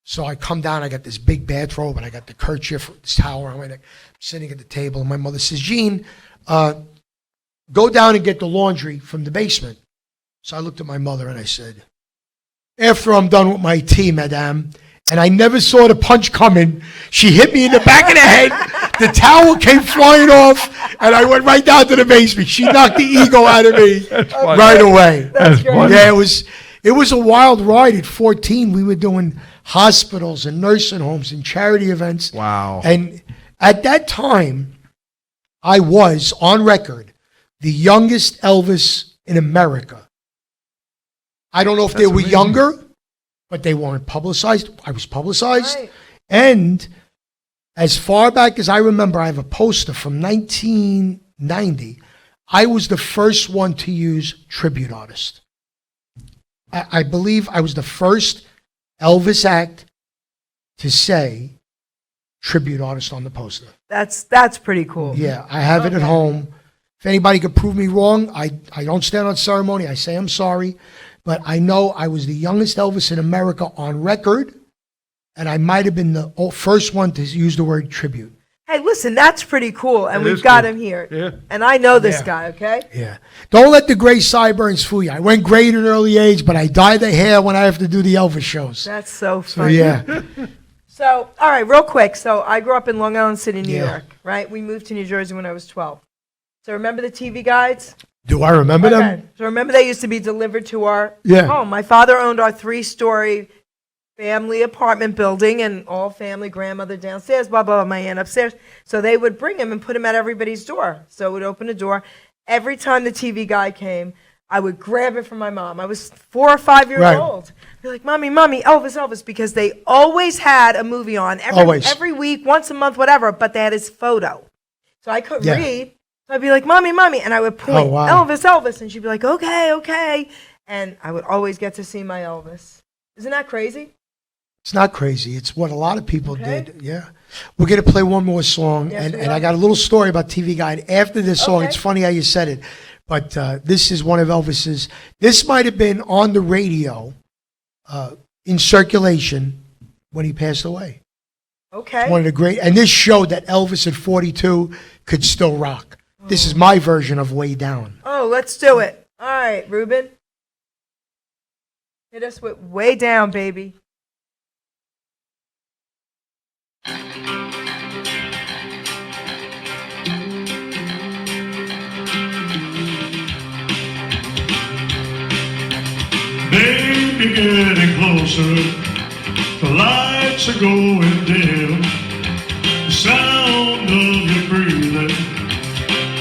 So I come down, I got this big bathrobe, and I got the kerchief, this towel around my neck. I'm sitting at the table, and my mother says, Gene, go down and get the laundry from the basement. So I looked at my mother, and I said, after I'm done with my tea, madame, and I never saw the punch coming, she hit me in the back of the head, the towel came flying off, and I went right down to the basement. She knocked the ego out of me right away. That's great. Yeah, it was a wild ride. At 14, we were doing hospitals and nursing homes and charity events. Wow. And at that time, I was, on record, the youngest Elvis in America. I don't know if they were amazing. younger, but they weren't publicized. I was publicized. Right. And as far back as I remember, I have a poster from 1990. I was the first one to use tribute artist. I believe I was the first Elvis act to say tribute artist on the poster. That's pretty cool. Yeah, I have it at home. If anybody could prove me wrong, I don't stand on ceremony. I say I'm sorry. But I know I was the youngest Elvis in America on record, and I might have been the first one to use the word tribute. Hey, listen, that's pretty cool, and It we've is got cool. him here. Yeah. And I know this Yeah. guy, okay? Yeah. Don't let the gray sideburns fool you. I went gray at an early age, but I dye the hair when I have to do the Elvis shows. That's so So, funny. yeah. So, all right, real quick. So, I grew up in Long Island City, New Yeah. York, right? We moved to New Jersey when I was 12. So, remember the TV guides? Do I remember Okay. them? So, remember they used to be delivered to our Yeah. home. My father owned our 3-story family apartment building, and all family, grandmother downstairs, blah, blah, blah, my aunt upstairs. So, they would bring him and put him at everybody's door. So, it would open a door. Every time the TV guy came, I would grab it from my mom. I was 4 or 5 years Right. old. Be like, Mommy, Elvis, Elvis, because they always had a movie on Always. every week, once a month, whatever, but they had his photo. So I couldn't Yeah. read. So I'd be like, Mommy, and I would point, Oh, wow. Elvis, and she'd be like, okay. And I would always get to see my Elvis. Isn't that crazy? It's not crazy. It's what a lot of people Okay. did. Yeah. We're going to play one more song. Yes, and we and are. I got a little story about TV Guide after this song. Okay. It's funny how you said it. But this is one of Elvis's. This might have been on the radio in circulation when he passed away. Okay. One of the great. And this showed that Elvis at 42 could still rock. This is my version of Way Down. Oh, let's do it. All right, Ruben. Hit us with Way Down, baby. Baby, getting closer. The lights are going dim. The sound of your breathing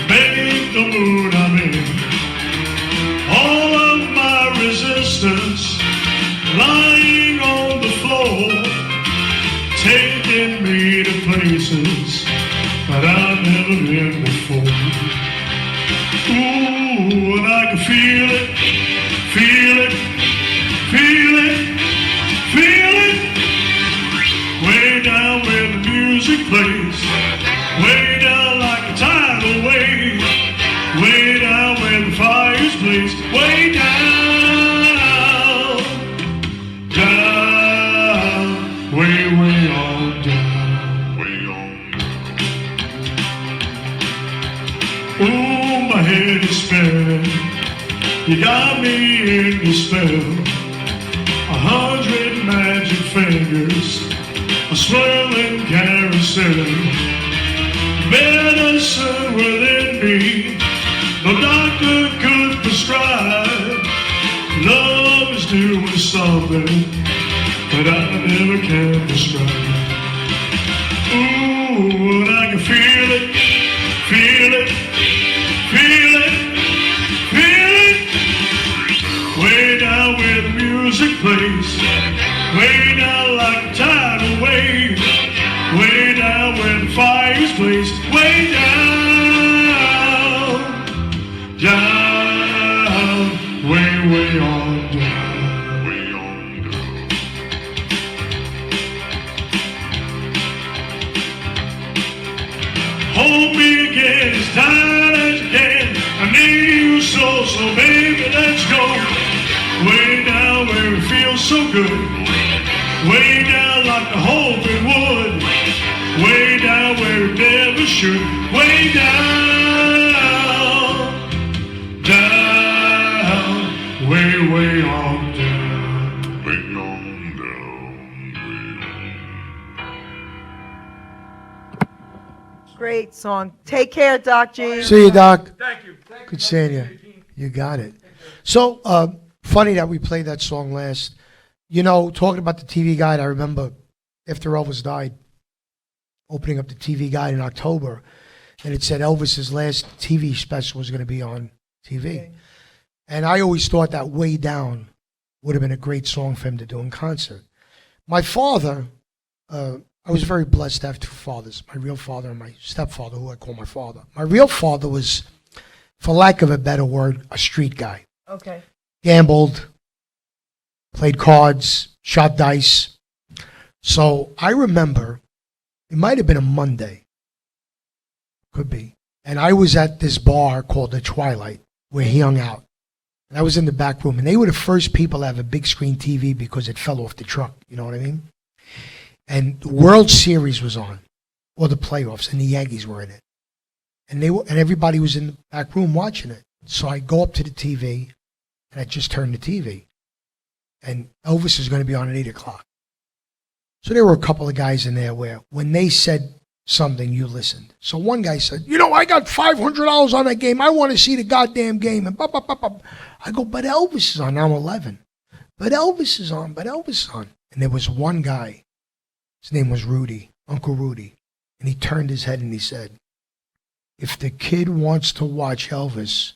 make the mood I'm in. All of my resistance lying on the floor, taking me to places that I've never been before. Ooh, and I can feel it, feel it, feel it, feel it. Way down where the music plays, way down like a tidal wave, way down where the fires blaze, way down, down, way on down, way on down. Ooh, my head is spinning, you got me in your spell. 100 magic fingers, a swirling carousel. Medicine within me, no doctor could prescribe. Love is doing something that I never can describe. Ooh, and I can feel it, feel it, feel it, feel it. Way down where the music plays, way down like a tidal wave, way down where the fires blaze, way down, down, way on down, way on down. Hold me again as tight as you can. I need you so baby, let's go. Way down where it feels so good. way down like the hope it would, way down where it never should, way down, down, way on down, way on down, Great song. Take care, Doc G. See you, Doc. Thank you. Good seeing you. You got it. So funny that we played that song last. You know, talking about the TV Guide, I remember after Elvis died, opening up the TV Guide in October, and it said Elvis's last TV special was going to be on TV. And I always thought that Way Down would have been a great song for him to do in concert. My father, I was very blessed to have two fathers, my real father and my stepfather, who I call my father. My real father was, for lack of a better word, a street guy. Okay. Gambled, played cards, shot dice. So I remember, it might have been a Monday, could be, and I was at this bar called the Twilight where he hung out. And I was in the back room, and they were the first people to have a big screen TV because it fell off the truck, you know what I mean? And the World Series was on, or the playoffs, and the Yankees were in it. And everybody was in the back room watching it. So I go up to the TV, and I just turned the TV. And Elvis is going to be on at 8 o'clock. So there were a couple of guys in there where when they said something, you listened. So one guy said, you know, I got $500 on that game. I want to see the goddamn game. And I go, but Elvis is on. Now I'm 11. But Elvis is on. And there was one guy. His name was Rudy, Uncle Rudy. And he turned his head and he said, if the kid wants to watch Elvis,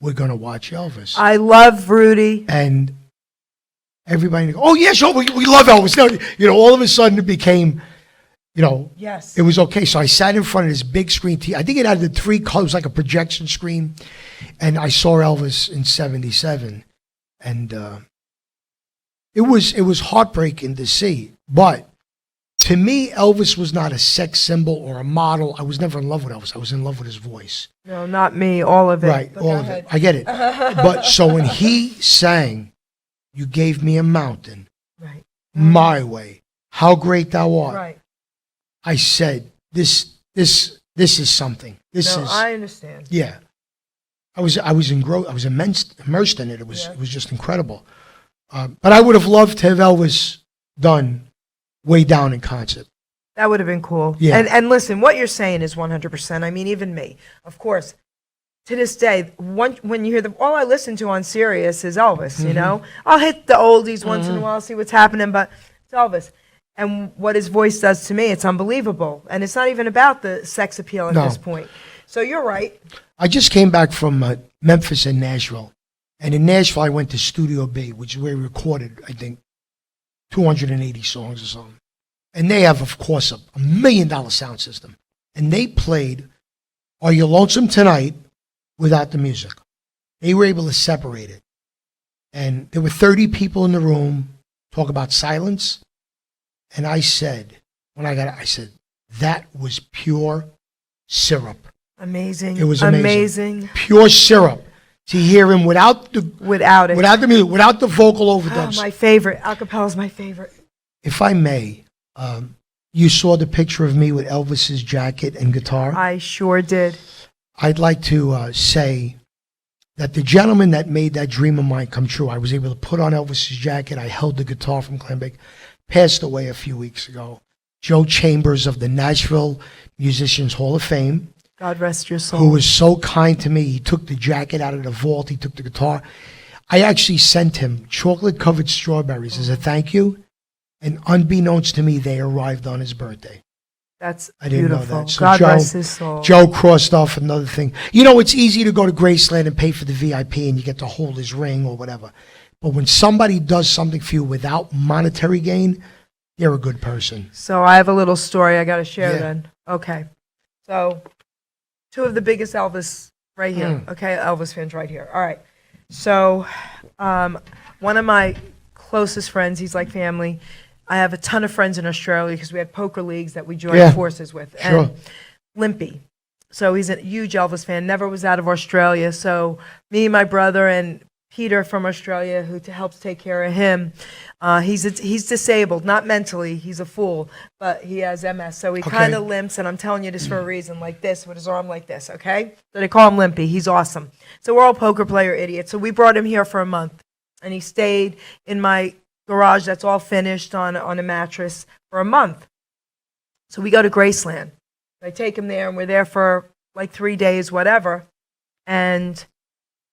we're going to watch Elvis. I love Rudy. And everybody, oh, yeah, sure, we love Elvis. No, you know, all of a sudden it became, you know, Yes. it was okay. So I sat in front of this big screen TV. I think it had the 3 colors, like a projection screen. And I saw Elvis in 77. And it was heartbreaking to see. But to me, Elvis was not a sex symbol or a model. I was never in love with Elvis. I was in love with his voice. No, not me. All of it. Right, But all go of ahead. it. I get it. But so when he sang, you gave me a mountain, Right. my way, how great thou art. Right. I said, this is something. This No, is, I understand. yeah. I was immersed in it. It was just incredible. But I would have loved to have Elvis done Way Down in concert. That would have been cool. Yeah. And listen, what you're saying is 100%. I mean, even me, of course. To this day, when you hear all I listen to on Sirius is Elvis. You know, I'll hit the oldies once in a while, see what's happening, but it's Elvis. And what his voice does to me, it's unbelievable. And it's not even about the sex appeal at No. this point. So you're right. I just came back from Memphis and Nashville. And in Nashville, I went to Studio B, which is where we recorded, I think, 280 songs or something. And they have, of course, a $1 million sound system. And they played Are You Lonesome Tonight without the music. They were able to separate it. And there were 30 people in the room, talk about silence. And I said, when I got it, I said, that was pure syrup. Amazing. It was amazing. Amazing. Pure syrup. To hear him without the Without it. without the music, without the vocal Oh, overdubs. my favorite. Acapella is my favorite. If I may, you saw the picture of me with Elvis's jacket and guitar. I sure did. I'd like to say that the gentleman that made that dream of mine come true, I was able to put on Elvis's jacket. I held the guitar from Clanbeck, passed away a few weeks ago. Joe Chambers of the Nashville Musicians Hall of Fame, God rest your soul. who was so kind to me. He took the jacket out of the vault. He took the guitar. I actually sent him chocolate-covered strawberries as a thank you. And unbeknownst to me, they arrived on his birthday. That's I didn't know beautiful. that. So God Joe- rest his soul. Joe crossed off another thing. You know, it's easy to go to Graceland and pay for the VIP and you get to hold his ring or whatever. But when somebody does something for you without monetary gain, they're a good person. So I have a little story I got to share Yeah. then. Okay. So 2 of the biggest Elvis right here. Okay, Elvis fans right here. All right. So one of my closest friends, he's like family. I have a ton of friends in Australia because we had poker leagues that we joined Yeah. forces with. Sure. And Limpy. So he's a huge Elvis fan, never was out of Australia. So me and my brother and Peter from Australia, who helps take care of him. He's disabled, not mentally. He's a fool, but he has MS, so he Okay. kind of limps. And I'm telling you this for a reason, like this, with his arm like this. Okay, so they call him Limpy. He's awesome. So we're all poker player idiots. So we brought him here for a month, and he stayed in my garage that's all finished on a mattress for a month. So we go to Graceland. I take him there, and we're there for like 3 days, whatever. And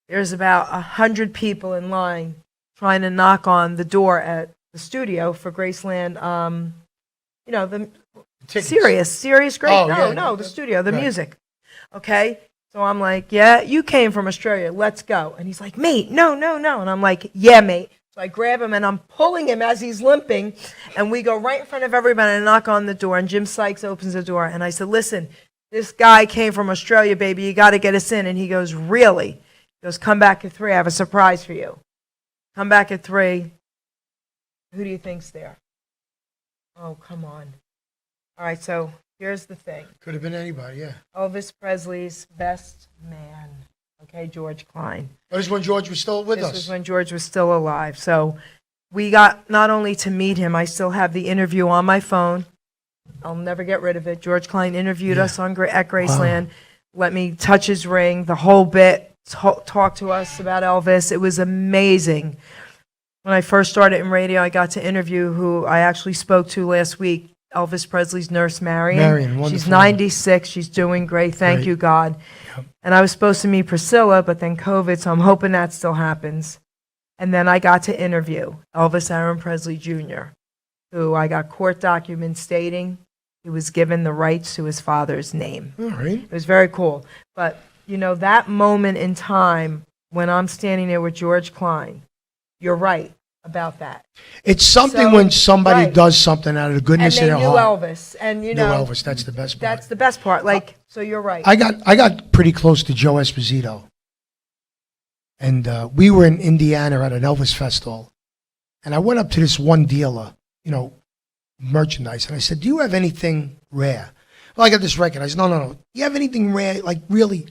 there's about 100 people in line trying to knock on the door at the studio for Graceland. The Tickets. Sirius Grace. Oh, no, yeah, no, the studio, the right. music. Okay. So I'm like, yeah, you came from Australia. Let's go. And he's like, mate, no. And I'm like, yeah, mate. So I grab him and I'm pulling him as he's limping. And we go right in front of everybody and knock on the door. And Jim Sykes opens the door. And I said, listen, this guy came from Australia, baby. You got to get us in. And he goes, really? He goes, come back at 3. I have a surprise for you. Come back at 3. Who do you think's there? Oh, come on. All right, so here's the thing. Could have been anybody, yeah. Elvis Presley's best man, okay, George Klein. That was when George was still with This us. was when George was still alive. So we got not only to meet him, I still have the interview on my phone. I'll never get rid of it. George Klein interviewed us at Graceland, let me touch his ring, the whole bit, talk to us about Elvis. It was amazing. When I first started in radio, I got to interview who I actually spoke to last week, Elvis Presley's nurse, Marion. Marion, She's wonderful. 96. She's doing great. Thank Great. you, God. Yep. And I was supposed to meet Priscilla, but then COVID, so I'm hoping that still happens. And then I got to interview Elvis Aaron Presley Jr., who I got court documents stating he was given the rights to his father's name. All right. It was very cool. But, that moment in time when I'm standing there with George Klein, you're right about that. It's something So, when somebody right. does something out of the And goodness they of knew their heart. Elvis. And, Knew Elvis. That's the best part. that's the best part. So you're right. I got pretty close to Joe Esposito. And we were in Indiana at an Elvis festival. And I went up to this one dealer, merchandise. And I said, do you have anything rare? Well, I got this record. I said, no. Do you have anything rare? Like, really?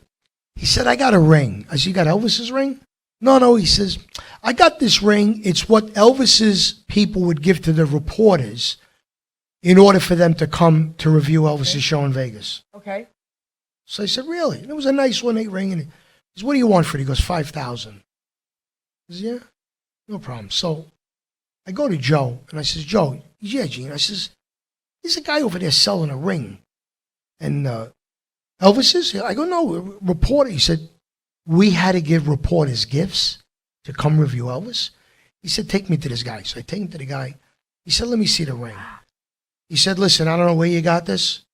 He said, I got a ring. I said, you got Elvis's ring? No. He says, I got this ring. It's what Elvis's people would give to the reporters in order for them to come to review Elvis's show in Vegas. Okay. So I said, really? And it was a nice ornate ring. And he says, what do you want for it? He goes, $5,000. I says, yeah, no problem. So I go to Joe, and I says, Joe, yeah, Gene. I says, there's a guy over there selling a ring. And Elvis's? I go, no, reporter. He said, we had to give reporters gifts to come review Elvis. He said, take me to this guy. So I take him to the guy. He said, let me see the ring. He said, listen, I don't know where you got this,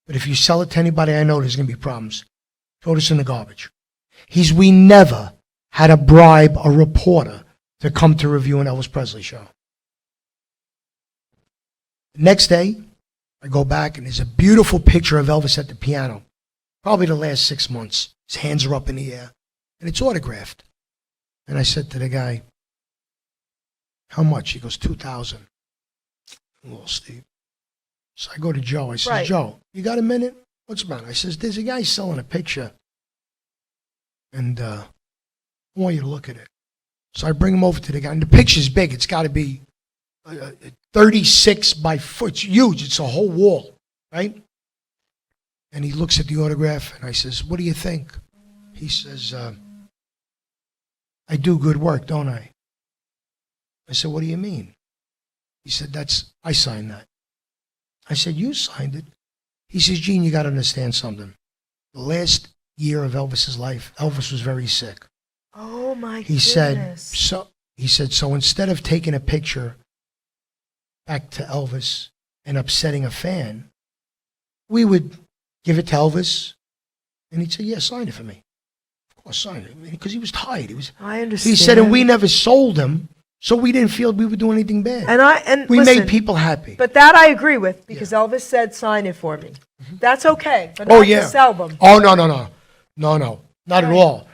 but if you sell it to anybody I know, there's going to be problems. Throw this in the garbage. We never had to bribe a reporter to come to review an Elvis Presley show. Next day, I go back, and there's a beautiful picture of Elvis at the piano, probably the last 6 months. His hands are up in the air, and it's autographed. And I said to the guy, how much? He goes, $2,000. A little steep. So I go to Joe. I said, Right. Joe, you got a minute? What's the matter? I says, there's a guy selling a picture, and I want you to look at it. So I bring him over to the guy, and the picture's big. It's got to be 36 by foot. It's huge. It's a whole wall, right? And he looks at the autograph, and I says, what do you think? He says, I do good work, don't I? I said, what do you mean? He said, I signed that. I said, you signed it? He says, Gene, you got to understand something. The last year of Elvis's life, Elvis was very sick. Oh, my He goodness. said, so instead of taking a picture back to Elvis and upsetting a fan, we would give it to Elvis, and he'd say, yeah, sign it for me. Of course, sign it, because he was tired. I understand. He said, and we never sold him, so we didn't feel we were doing anything bad. And we listen, made people happy. But that I agree with, because Elvis said, sign it for me. That's okay, but not Oh, yeah. to sell them. Oh, no, not at Right. all.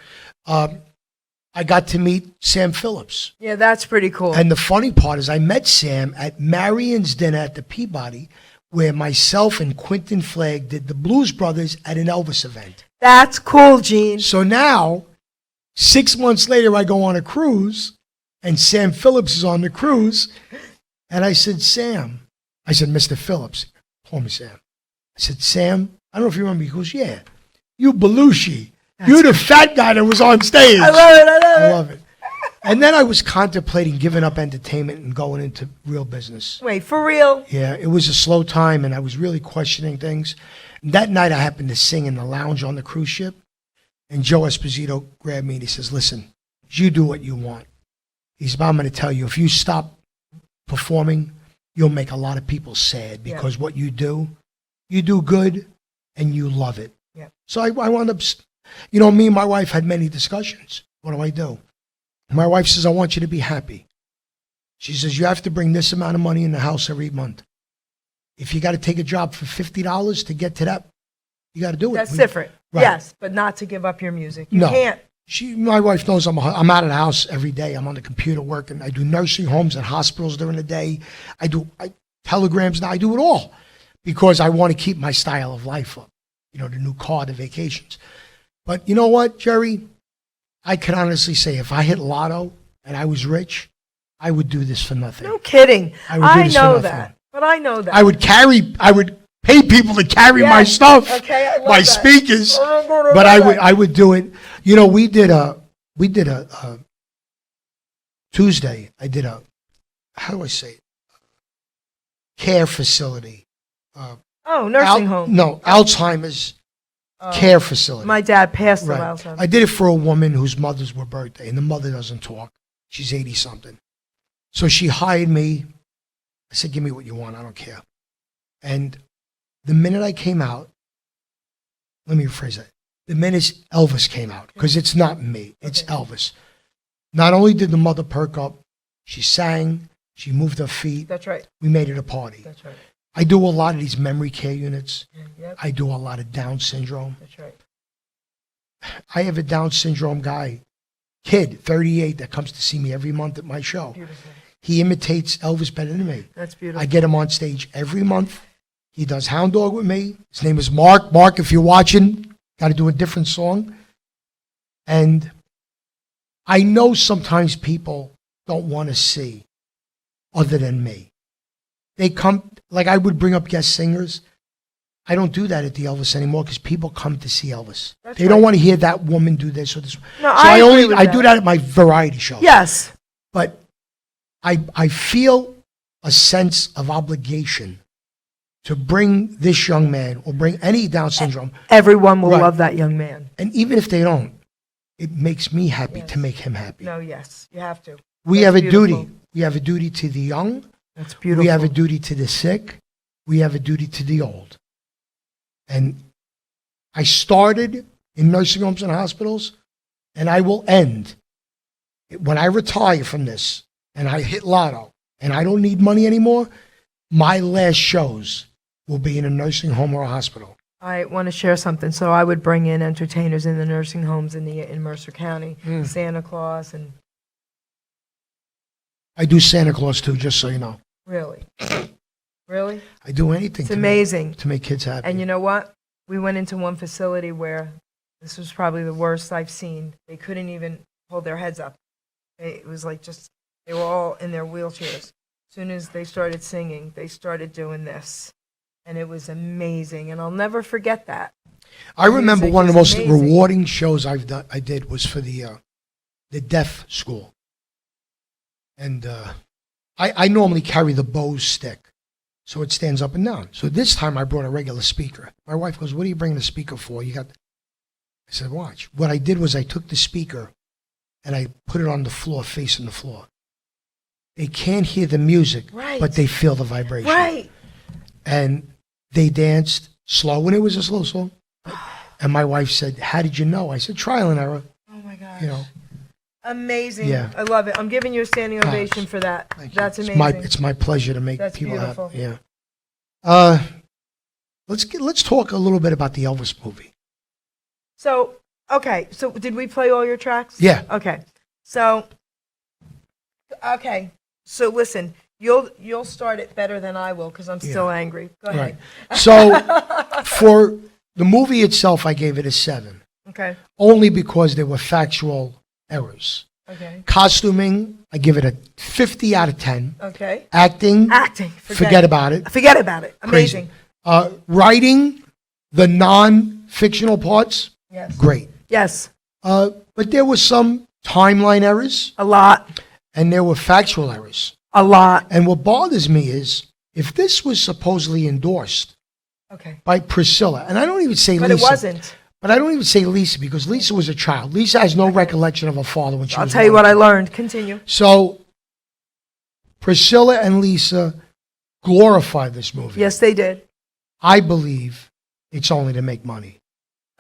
I got to meet Sam Phillips. Yeah, that's pretty cool. And the funny part is I met Sam at Marion's dinner at the Peabody, where myself and Quentin Flagg did the Blues Brothers at an Elvis event. That's cool, Gene. So now 6 months later, I go on a cruise, and Sam Phillips is on the cruise. And I said, Sam, I said, Mr. Phillips, call me Sam. I said, Sam, I don't know if you remember. He goes, yeah, you Belushi. You're the fat guy that was on stage. I love it. I love it. And then I was contemplating giving up entertainment and going into real business. Wait, for real? Yeah, it was a slow time, and I was really questioning things. And that night, I happened to sing in the lounge on the cruise ship, and Joe Esposito grabbed me and he says, listen, you do what you want. He said, I'm going to tell you, if you stop performing, you'll make a lot of people sad because what you do good, and you love it. Yeah. So I wound up, me and my wife had many discussions. What do? My wife says, I want you to be happy. She says, you have to bring this amount of money in the house every month. If you got to take a job for $50 to get to that, you got to do it. That's different. Right. Yes, but not to give up your music. You No. can't. My wife knows I'm out of the house every day. I'm on the computer working. I do nursing homes and hospitals during the day. I telegrams now. I do it all because I want to keep my style of life up. The new car, the vacations. But you know what, Jerry? I can honestly say if I hit lotto and I was rich, I would do this for nothing. No kidding. I would do this for know nothing. that. But I know that. I would pay people to carry my Yes. stuff, Okay, I love my that. speakers, Oh, but I would do it. We did a Tuesday. I did how do I say it? Care facility. Nursing home. No, Alzheimer's care facility. My dad passed of Right. Alzheimer's. I did it for a woman whose mother's were birthday, and the mother doesn't talk. She's 80-something. So she hired me. I said, give me what you want. I don't care. And the minute I came out, let me rephrase that. The minute Elvis came out, because it's not me, it's Elvis. Not only did the mother perk up, she sang, she moved her feet. That's right. We made it a party. That's right. I do a lot of these memory care units. Yep. I do a lot of Down syndrome. That's right. I have a Down syndrome kid, 38, that comes to see me every month at my show. Beautiful. He imitates Elvis better than me. That's beautiful. I get him on stage every month. He does Hound Dog with me. His name is Mark. Mark, if you're watching, got to do a different song. And I know sometimes people don't want to see other than me. They come, like I would bring up guest singers. I don't do that at the Elvis anymore because people come to see Elvis. That's They don't right. want to hear that woman do this or this. No, So I agree with I that. do that at my variety show. Yes. But I feel a sense of obligation to bring this young man or bring any Down syndrome. Everyone will Right. love that young man. And even if they don't, it makes me happy to make him happy. No, yes. You have to. We That's have a beautiful. duty. We have a duty to the young. That's beautiful. We have a duty to the sick. We have a duty to the old. And I started in nursing homes and hospitals, and I will end when I retire from this and I hit lotto and I don't need money anymore. My last shows will be in a nursing home or a hospital. I want to share something. So I would bring in entertainers in the nursing homes in Mercer County, Santa Claus, and I do Santa Claus too, just so you know. really. Really? I do anything It's to amazing. to make kids happy. And you know what? We went into one facility where this was probably the worst I've seen. They couldn't even hold their heads up. It was like just, they were all in their wheelchairs. As soon as they started singing, they started doing this. And it was amazing. And I'll never forget that. I remember Music one of the is most amazing. rewarding shows I did was for the deaf school. And I normally carry the Bose stick, so it stands up and down. So this time I brought a regular speaker. My wife goes, what are you bringing the speaker for? I said, watch. What I did was I took the speaker and I put it on the floor, facing the floor. They can't hear the music, Right. but they feel the vibration. Right. And they danced slow, and it was a slow song. And my wife said, how did you know? I said, trial and error, Oh my gosh. you know. Amazing. Yeah. I love it. I'm giving you a standing ovation for that. Thank you. That's It's amazing. It's my pleasure to make That's people beautiful. happy. Yeah. Let's talk a little bit about the Elvis movie. So, okay. So, did we play all your tracks? Yeah. Okay. So, okay. So, listen, you'll start it better than I will because I'm still angry. Go ahead. Right. So for the movie itself, I gave it a 7, Okay. only because there were factual errors. Okay. Costuming, I give it a 50 out of 10. Okay. Acting, Acting. forget about it. Forget about it. Amazing. Crazy. Writing, the non-fictional parts, Yes. great. Yes. But there were some timeline errors A lot. and there were factual errors. A lot. And what bothers me is if this was supposedly endorsed Okay. by Priscilla, and I don't even say But Lisa. it wasn't. But I don't even say Lisa because Lisa was a child. Lisa has no recollection of her father when she I'll was tell you born. what I learned. Continue. So Priscilla and Lisa glorified this movie. Yes, they did. I believe it's only to make money.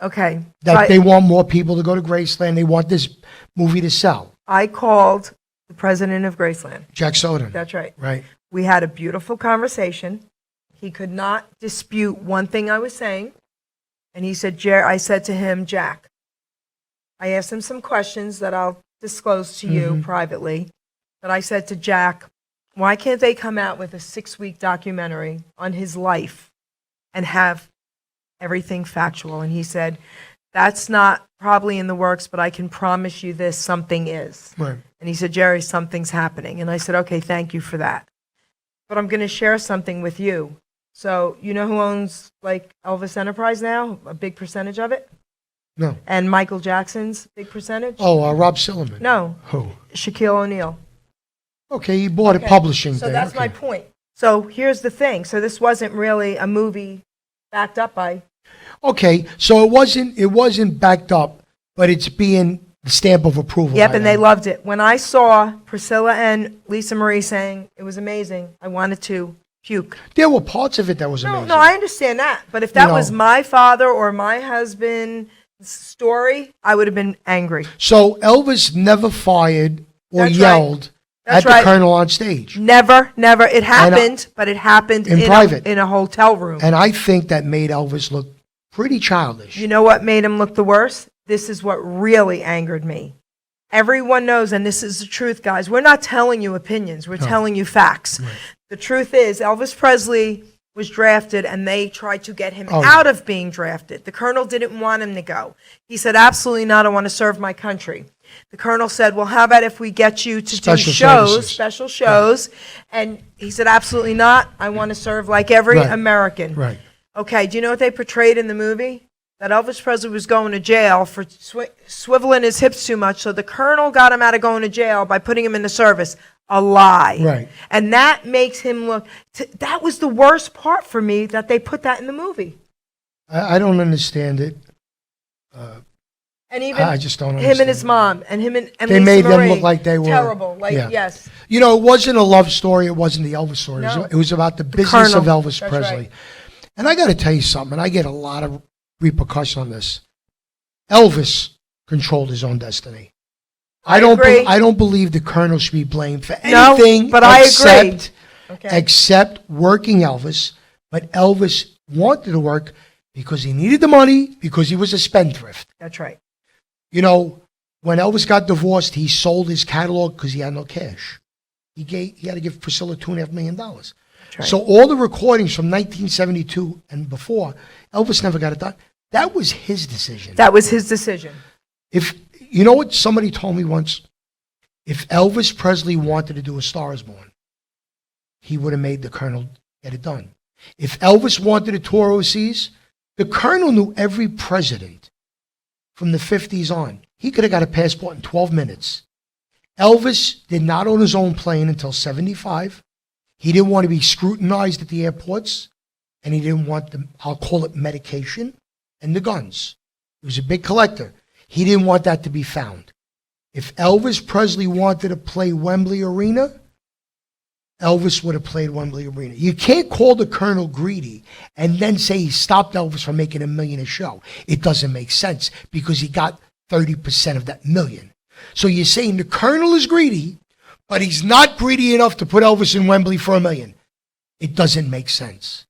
Okay. That Right. they want more people to go to Graceland. They want this movie to sell. I called the president of Graceland. Jack Soden. That's right. Right. We had a beautiful conversation. He could not dispute one thing I was saying. And he said, I said to him, Jack, I asked him some questions that I'll disclose to you privately. But I said to Jack, why can't they come out with a 6-week documentary on his life and have everything factual? And he said, that's not probably in the works, but I can promise you this, something is. Right. And he said, Jerry, something's happening. And I said, okay, thank you for that. But I'm going to share something with you. So you know who owns like Elvis Enterprise now? A big percentage of it? No. And Michael Jackson's big percentage? Oh, Rob Silverman. No, Who? Shaquille O'Neal. Okay, he bought Okay. a publishing So thing. that's Okay. my point. So here's the thing. So this wasn't really a movie backed up by. Okay, so it wasn't backed up, but it's being the stamp of approval. Yep, by and they them. loved it. When I saw Priscilla and Lisa Marie saying it was amazing, I wanted to puke. There were parts of it that was No, amazing. no, I understand that. But if that You was know. my father or my husband's story, I would have been angry. So Elvis never fired or That's right. yelled That's at right. the Colonel on stage. Never, never. It happened, but it happened in private. in a hotel room. And I think that made Elvis look pretty childish. You know what made him look the worst? This is what really angered me. Everyone knows, and this is the truth, guys. We're not telling you opinions. We're telling you facts. Right. The truth is, Elvis Presley was drafted, and they tried to get him Oh, yeah. out of being drafted. The colonel didn't want him to go. He said, absolutely not. I want to serve my country. The colonel said, well, how about if we get you to Special do shows, services. special shows? And he said, absolutely not. I want to serve like every Right. American. Right. Okay, do you know what they portrayed in the movie? That Elvis Presley was going to jail for swiveling his hips too much, so the colonel got him out of going to jail by putting him in the service. A lie. Right. And that makes him look, that was the worst part for me, that they put that in the movie. I don't understand it. And even I just don't him understand. and his mom, and him and They Lisa made them Marie, look like they were terrible. Like, yeah. yes. You know, it wasn't a love story. It wasn't the Elvis story. No. It was about the business of Colonel. Elvis That's Presley. right. And I got to tell you something, and I get a lot of repercussion on this. Elvis controlled his own destiny. I don't believe the Colonel should be blamed for No, anything but I agree. except, Okay. except working Elvis. But Elvis wanted to work because he needed the money, because he was a spendthrift. That's right. You know, when Elvis got divorced, he sold his catalog because he had no cash. He had to give Priscilla $2.5 million. That's right. So all the recordings from 1972 and before, Elvis never got it done. That was his decision. That was his decision. If you know what somebody told me once, if Elvis Presley wanted to do A Star Is Born, he would have made the Colonel get it done. If Elvis wanted to tour overseas, the Colonel knew every president from the 50s on. He could have got a passport in 12 minutes. Elvis did not own his own plane until 75. He didn't want to be scrutinized at the airports, and he didn't want the, I'll call it medication, and the guns. He was a big collector. He didn't want that to be found. If Elvis Presley wanted to play Wembley Arena, Elvis would have played Wembley Arena. You can't call the Colonel greedy and then say he stopped Elvis from making $1 million a show. It doesn't make sense because he got 30% of that $1 million. So you're saying the Colonel is greedy, but he's not greedy enough to put Elvis in Wembley for $1 million. It doesn't make sense.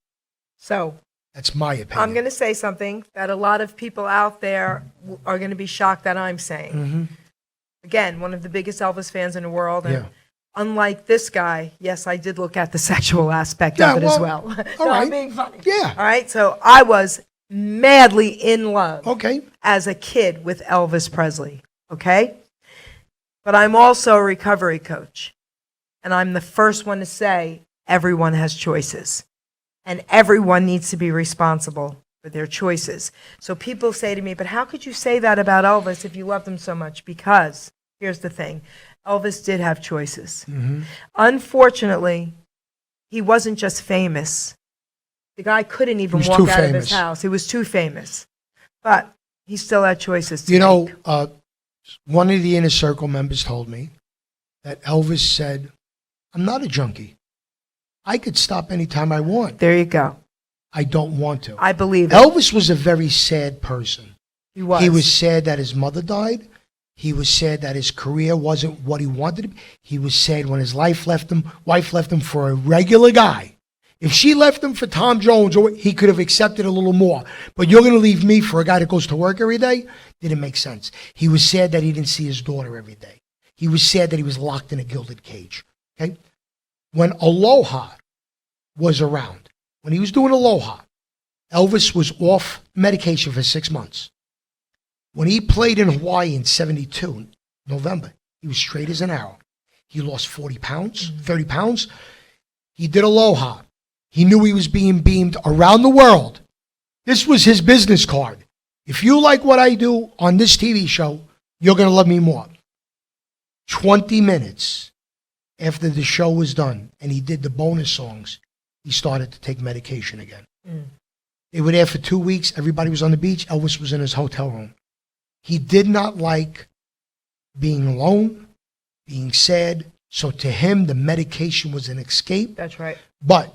So That's my opinion. I'm going to say something that a lot of people out there are going to be shocked that I'm saying. Mm-hmm. Again, one of the biggest Elvis fans in the world. And Yeah. unlike this guy, yes, I did look at the sexual aspect Yeah, of it as well, well. all No, I'm right. being funny. Yeah. All right. So I was madly in love Okay. as a kid with Elvis Presley. Okay. But I'm also a recovery coach. And I'm the first one to say everyone has choices. And everyone needs to be responsible for their choices. So people say to me, but how could you say that about Elvis if you loved him so much? Because, here's the thing, Elvis did have choices. Unfortunately, he wasn't just famous. The guy couldn't even was walk too out of his famous. house. He was too famous. But he still had choices to You know, make. one of the Inner Circle members told me that Elvis said, I'm not a junkie. I could stop anytime I want. There you go. I don't want to. I believe it. Elvis was a very sad person. He was. He was sad that his mother died. He was sad that his career wasn't what he wanted to be. He was sad when his wife left him for a regular guy. If she left him for Tom Jones, he could have accepted a little more. But you're going to leave me for a guy that goes to work every day? Didn't make sense. He was sad that he didn't see his daughter every day. He was sad that he was locked in a gilded cage. Okay? When Aloha was around, when he was doing Aloha, Elvis was off medication for 6 months. When he played in Hawaii in 72, November, he was straight as an arrow. He lost 40 pounds, 30 pounds. He did Aloha. He knew he was being beamed around the world. This was his business card. If you like what I do on this TV show, you're going to love me more. 20 minutes after the show was done and he did the bonus songs, he started to take medication again. They were there for 2 weeks. Everybody was on the beach. Elvis was in his hotel room. He did not like being alone, being sad. So to him, the medication was an escape. That's right. But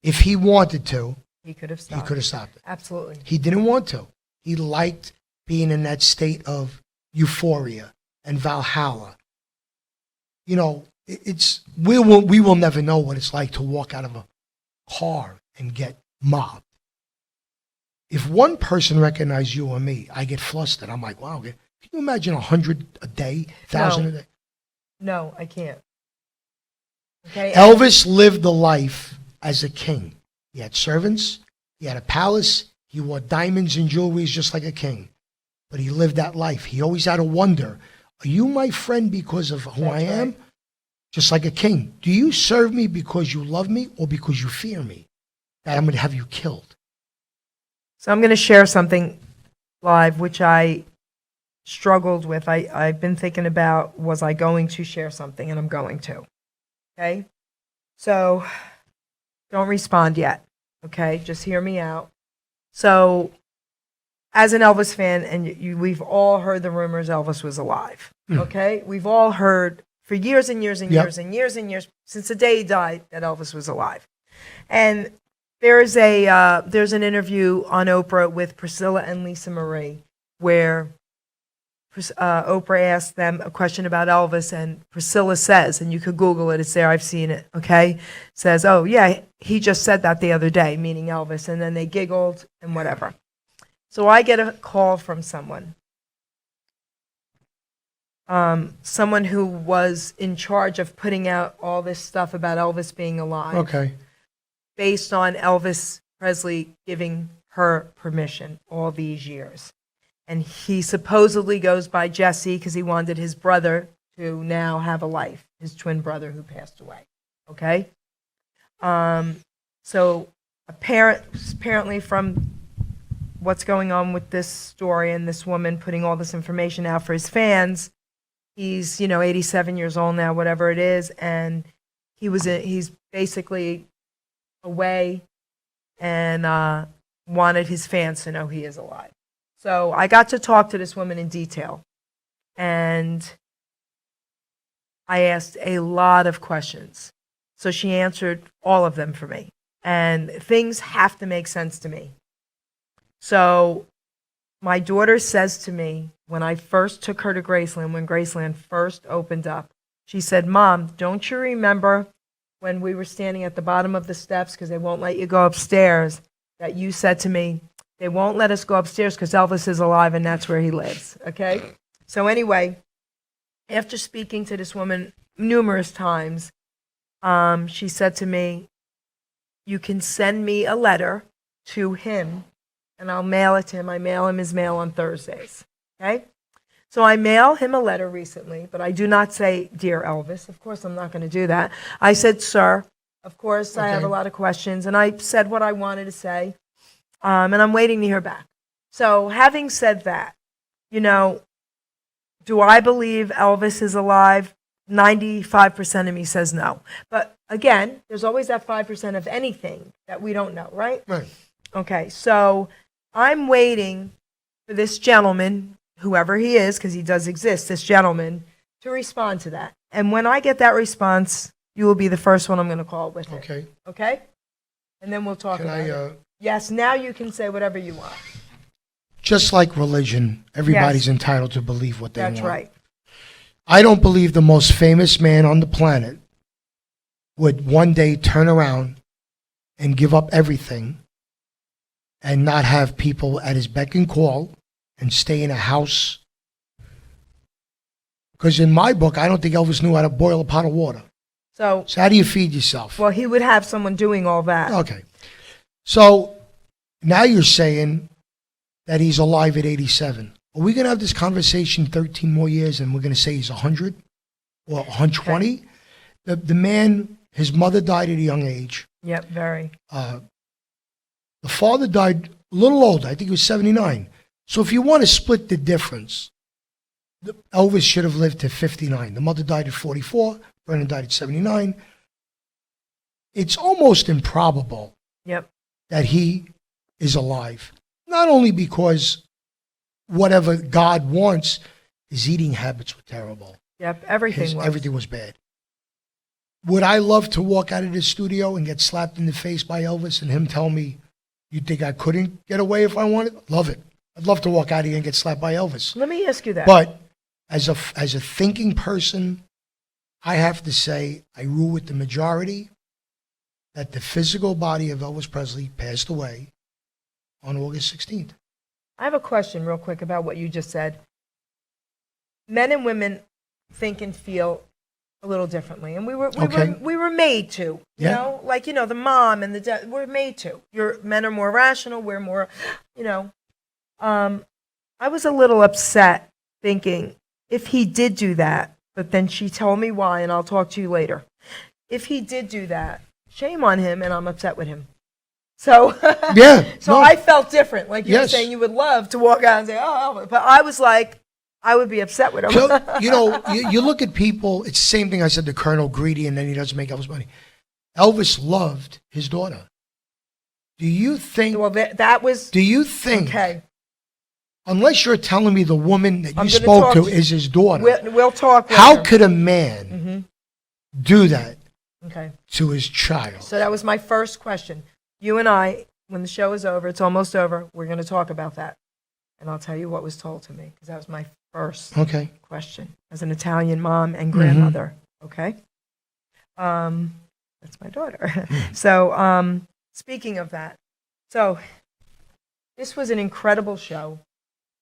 if he wanted to, He could have he stopped. could have stopped it. Absolutely. He didn't want to. He liked being in that state of euphoria and Valhalla. You know, we will never know what it's like to walk out of a car and get mobbed. If one person recognized you or me, I get flustered. I'm like, wow, can you imagine 100 a day, 1,000 a day? No, I can't. Okay. Elvis lived the life as a king. He had servants. He had a palace. He wore diamonds and jewelry just like a king. But he lived that life. He always had to wonder, are you my friend because of who I am? right. Just like a king. Do you serve me because you love me or because you fear me? That I'm going to have you killed. So I'm going to share something live, which I struggled with. I've been thinking about, was I going to share something? And I'm going to. Okay? So don't respond yet. Okay? Just hear me out. So as an Elvis fan, and we've all heard the rumors Elvis was alive. Okay? We've all heard for years and years and Yep. years and years and years, since the day he died, that Elvis was alive. And there's an interview on Oprah with Priscilla and Lisa Marie where Oprah asked them a question about Elvis, and Priscilla says, and you could Google it, it's there, I've seen it, okay? Says, oh, yeah, he just said that the other day, meaning Elvis, and then they giggled and whatever. So I get a call from someone who was in charge of putting out all this stuff about Elvis being alive. Okay. Based on Elvis Presley giving her permission all these years. And he supposedly goes by Jesse because he wanted his brother to now have a life, his twin brother who passed away. Okay? So apparently from what's going on with this story and this woman putting all this information out for his fans, he's, 87 years old now, whatever it is, and he's basically away and wanted his fans to know he is alive. So I got to talk to this woman in detail, and I asked a lot of questions. So she answered all of them for me, and things have to make sense to me. So my daughter says to me, when I first took her to Graceland, when Graceland first opened up, she said, Mom, don't you remember when we were standing at the bottom of the steps because they won't let you go upstairs, that you said to me, they won't let us go upstairs because Elvis is alive and that's where he lives, okay? So anyway, after speaking to this woman numerous times, she said to me, you can send me a letter to him and I'll mail it to him. I mail him his mail on Thursdays, okay? So I mail him a letter recently, but I do not say, Dear Elvis. Of course, I'm not going to do that. I said, Sir, of course, I have a Okay. lot of questions. And I said what I wanted to say. And I'm waiting to hear back. So having said that, you know, do I believe Elvis is alive? 95% of me says no. But again, there's always that 5% of anything that we don't know, right? Right. Okay, so I'm waiting for this gentleman, whoever he is, because he does exist, this gentleman, to respond to that. And when I get that response, you will be the first one I'm going to call with it. Okay. Okay? And then we'll talk Can about I, it. Yes, now you can say whatever you want. just like religion, everybody's entitled to believe what they That's want. right. I don't believe the most famous man on the planet would one day turn around and give up everything and not have people at his beck and call and stay in a house. Because in my book, I don't think Elvis knew how to boil a pot of water. So, So how do you feed yourself? well, he would have someone doing all that. Okay. So now you're saying that he's alive at 87. Are we going to have this conversation 13 more years and we're going to say he's 100 or 120? The man, his mother died at a young age. Yep, very. The father died a little older. I think he was 79. So if you want to split the difference, Elvis should have lived to 59. The mother died at 44. Brennan died at 79. It's almost improbable Yep. that he is alive. Not only because whatever God wants, his eating habits were terrible. Yep, everything was. Everything was bad. Would I love to walk out of the studio and get slapped in the face by Elvis and him tell me, you think I couldn't get away if I wanted? Love it. I'd love to walk out here and get slapped by Elvis. Let me ask you that. But as a thinking person, I have to say I rule with the majority that the physical body of Elvis Presley passed away on August 16th. I have a question real quick about what you just said. Men and women think and feel a little differently, and we were made to, you Yeah. know, like, you know, the mom and the dad, we're made to. Men are more rational, we're more, you know. I was a little upset thinking if he did do that, but then she told me why, and I'll talk to you later. If he did do that, shame on him, and I'm upset with him. So, Yeah. so no. I felt different. Like you were Yes. saying, you would love to walk out and say, "Oh," but I was like, I would be upset with him. So, you know, you look at people, it's the same thing I said to Colonel Greedy, and then he doesn't make Elvis money. Elvis loved his daughter. Do you think, Well, that was okay. unless you're telling me the woman that I'm you gonna spoke talk to to- is his daughter, We'll talk later. how could a man do that Okay. to his child? So that was my first question. You and I, when the show is over, it's almost over, we're going to talk about that. And I'll tell you what was told to me, because that was my first Okay. question as an Italian mom and grandmother. Okay? That's my daughter. So, speaking of that, so this was an incredible show.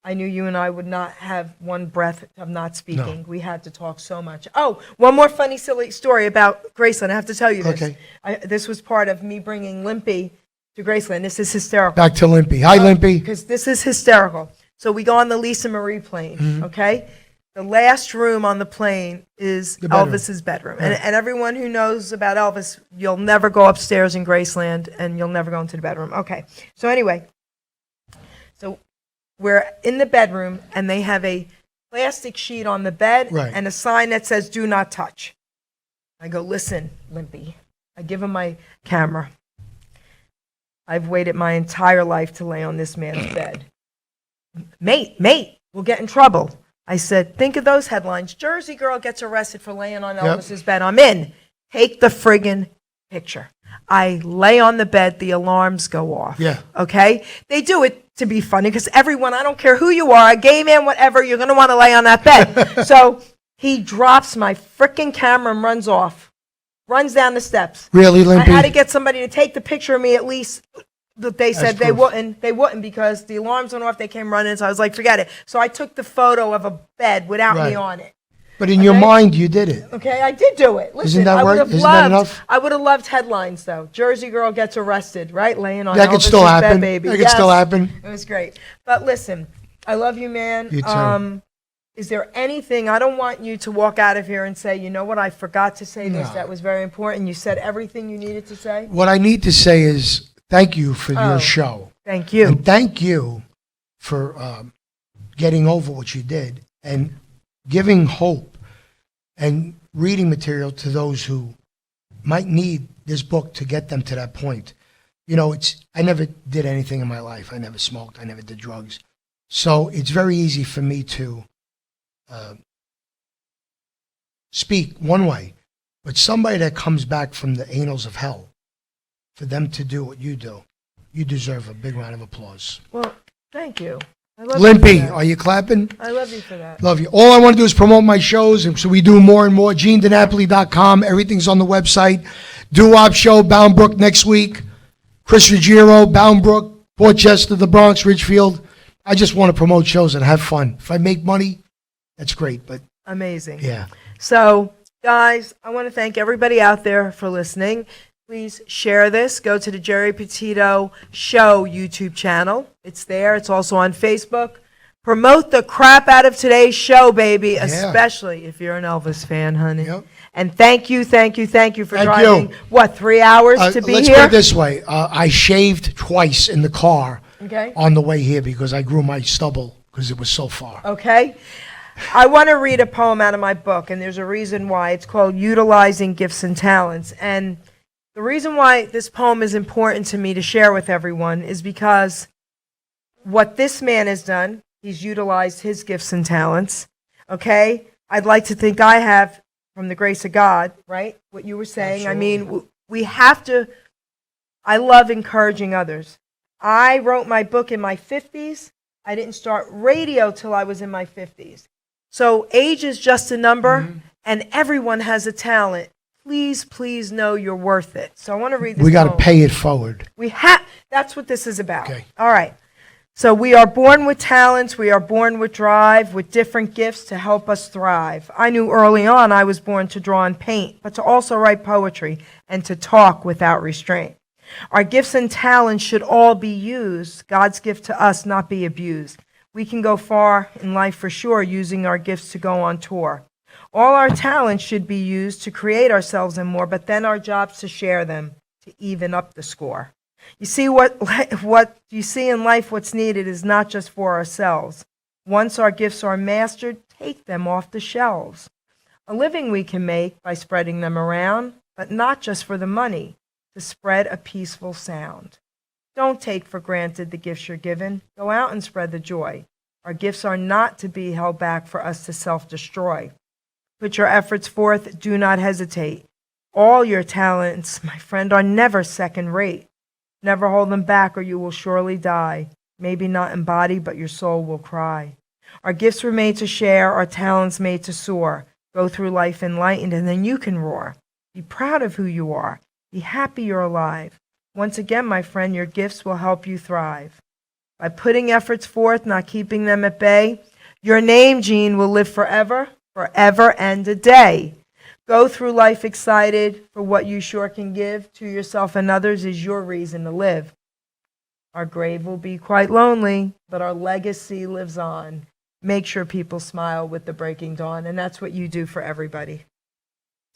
I knew you and I would not have one breath of not speaking. No. We had to talk so much. Oh, one more funny, silly story about Graceland. I have to tell you this. Okay. This was part of me bringing Limpy to Graceland. This is hysterical. Back to Limpy. Hi, Limpy. Because this is hysterical. So we go on the Lisa Marie plane, Mm-hmm. okay? The last room on the plane is The bedroom. Elvis's bedroom. And everyone who knows about Elvis, you'll never go upstairs in Graceland and you'll never go into the bedroom. Okay. So anyway, so we're in the bedroom and they have a plastic sheet on the bed Right. and a sign that says, "Do not touch." I go, "Listen, Limpy." I give him my camera. I've waited my entire life to lay on this man's bed. Mate, we'll get in trouble. I said, think of those headlines. Jersey girl gets arrested for laying on Elvis's bed. I'm in. Take the friggin' picture. I lay on the bed. The alarms go off. Yeah. Okay? They do it to be funny because everyone, I don't care who you are, a gay man, whatever, you're going to want to lay on that bed. So he drops my frickin' camera and runs off. Runs down the steps. Really, Limpy? I had to get somebody to take the picture of me at least. But they said they proof. wouldn't. They wouldn't because the alarms went off. They came running. So I was like, forget it. So I took the photo of a bed without me Right. on it. But in your mind, you did it. Okay, I did do it. Listen, Isn't that I would right? have Isn't that loved. enough? I would have loved headlines though. Jersey girl gets arrested, right? Laying on That could Elvis's still bed, happen. baby. That could still Yes. happen. It was great. But listen, I love you, man. You too. Is there anything, I don't want you to walk out of here and say, you know what, I forgot to say this, No. that was very important. You said everything you needed to say? What I need to say is thank you for Oh. your show. Thank you. And thank you for getting over what you did and giving hope and reading material to those who might need this book to get them to that point. You know, I never did anything in my life. I never smoked. I never did drugs. So it's very easy for me to speak one way. But somebody that comes back from the annals of hell, for them to do what you do, you deserve a big round of applause. Well, thank you. I love you for Limpy, that. are you clapping? I love you for that. Love you. All I want to do is promote my shows, and so we do more and more. GeneDinapoli.com. Everything's on the website. Doo-Wop Show, Bound Brook next week. Chris Ruggiero, Bound Brook, Port Chester, the Bronx, Ridgefield. I just want to promote shows and have fun. If I make money, that's great. But Amazing. yeah, So, guys, I want to thank everybody out there for listening. Please share this. Go to the Geri Petito Show YouTube channel. It's there. It's also on Facebook. Promote the crap out of today's show, baby, especially if you're an Elvis fan, honey. Yep. And thank you for Thank driving, you. what, 3 hours to be let's here? put it this way. I shaved twice in the car Okay. on the way here because I grew my stubble because it was so far. Okay. I want to read a poem out of my book, and there's a reason why. It's called Utilizing Gifts and Talents. And the reason why this poem is important to me to share with everyone is because what this man has done, he's utilized his gifts and talents. Okay? I'd like to think I have, from the grace of God, right? What you were saying. I mean, we have to, I love encouraging others. I wrote my book in my 50s. I didn't start radio till I was in my 50s. So age is just a number, and everyone has a talent. Please, please know you're worth it. So I want to read this We got to poem. pay it forward. That's what this is about. Okay. All right. So we are born with talents. We are born with drive, with different gifts to help us thrive. I knew early on I was born to draw and paint, but to also write poetry and to talk without restraint. Our gifts and talents should all be used. God's gift to us not be abused. We can go far in life for sure using our gifts to go on tour. All our talents should be used to create ourselves and more, but then our job's to share them, to even up the score. You see, what you see in life, what's needed is not just for ourselves. Once our gifts are mastered, take them off the shelves. A living we can make by spreading them around, but not just for the money, to spread a peaceful sound. Don't take for granted the gifts you're given. Go out and spread the joy. Our gifts are not to be held back for us to self-destroy. Put your efforts forth. Do not hesitate. All your talents, my friend, are never second rate. Never hold them back or you will surely die. Maybe not in body, but your soul will cry. Our gifts were made to share. Our talents made to soar. Go through life enlightened and then you can roar. Be proud of who you are. Be happy you're alive. Once again, my friend, your gifts will help you thrive. By putting efforts forth, not keeping them at bay, your name, Gene, will live forever, forever and a day. Go through life excited for what you sure can give to yourself and others is your reason to live. Our grave will be quite lonely, but our legacy lives on. Make sure people smile with the breaking dawn, and that's what you do for everybody.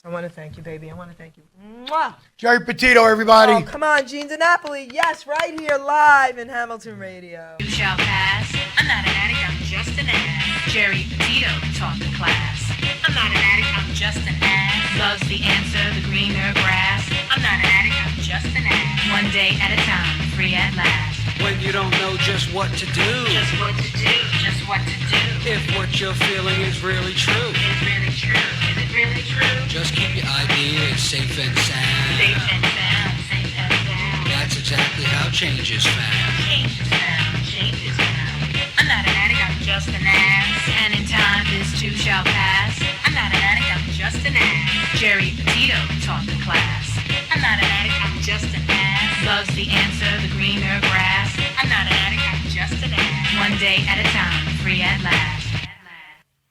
I want to thank you, baby. I want to thank you. Mwah! Geri Petito, everybody. Oh, come on, Gene Dinapoli. Yes, right here live in Hamilton Radio. You shall pass. I'm not an addict, I'm just an ass. Geri Petito taught the class. I'm not an addict, I'm just an ass. Loves the answer, the greener grass. I'm not an addict, I'm just an ass. One day at a time, free at last. When you don't know just what to do. Just what to do, just what to do. If what you're feeling is really true. Is really true, is it really true? Just keep your ideas safe and sound. Safe and sound, safe and sound. That's exactly how change is found. Change is found, change is found. I'm not an addict, I'm just an ass. And in time this too shall pass. I'm not an addict, I'm just an ass. Geri Petito taught the class. I'm not an addict, I'm just an ass. Loves the answer, the greener grass. I'm not an addict, I'm just an ass. One day at a time, free at last.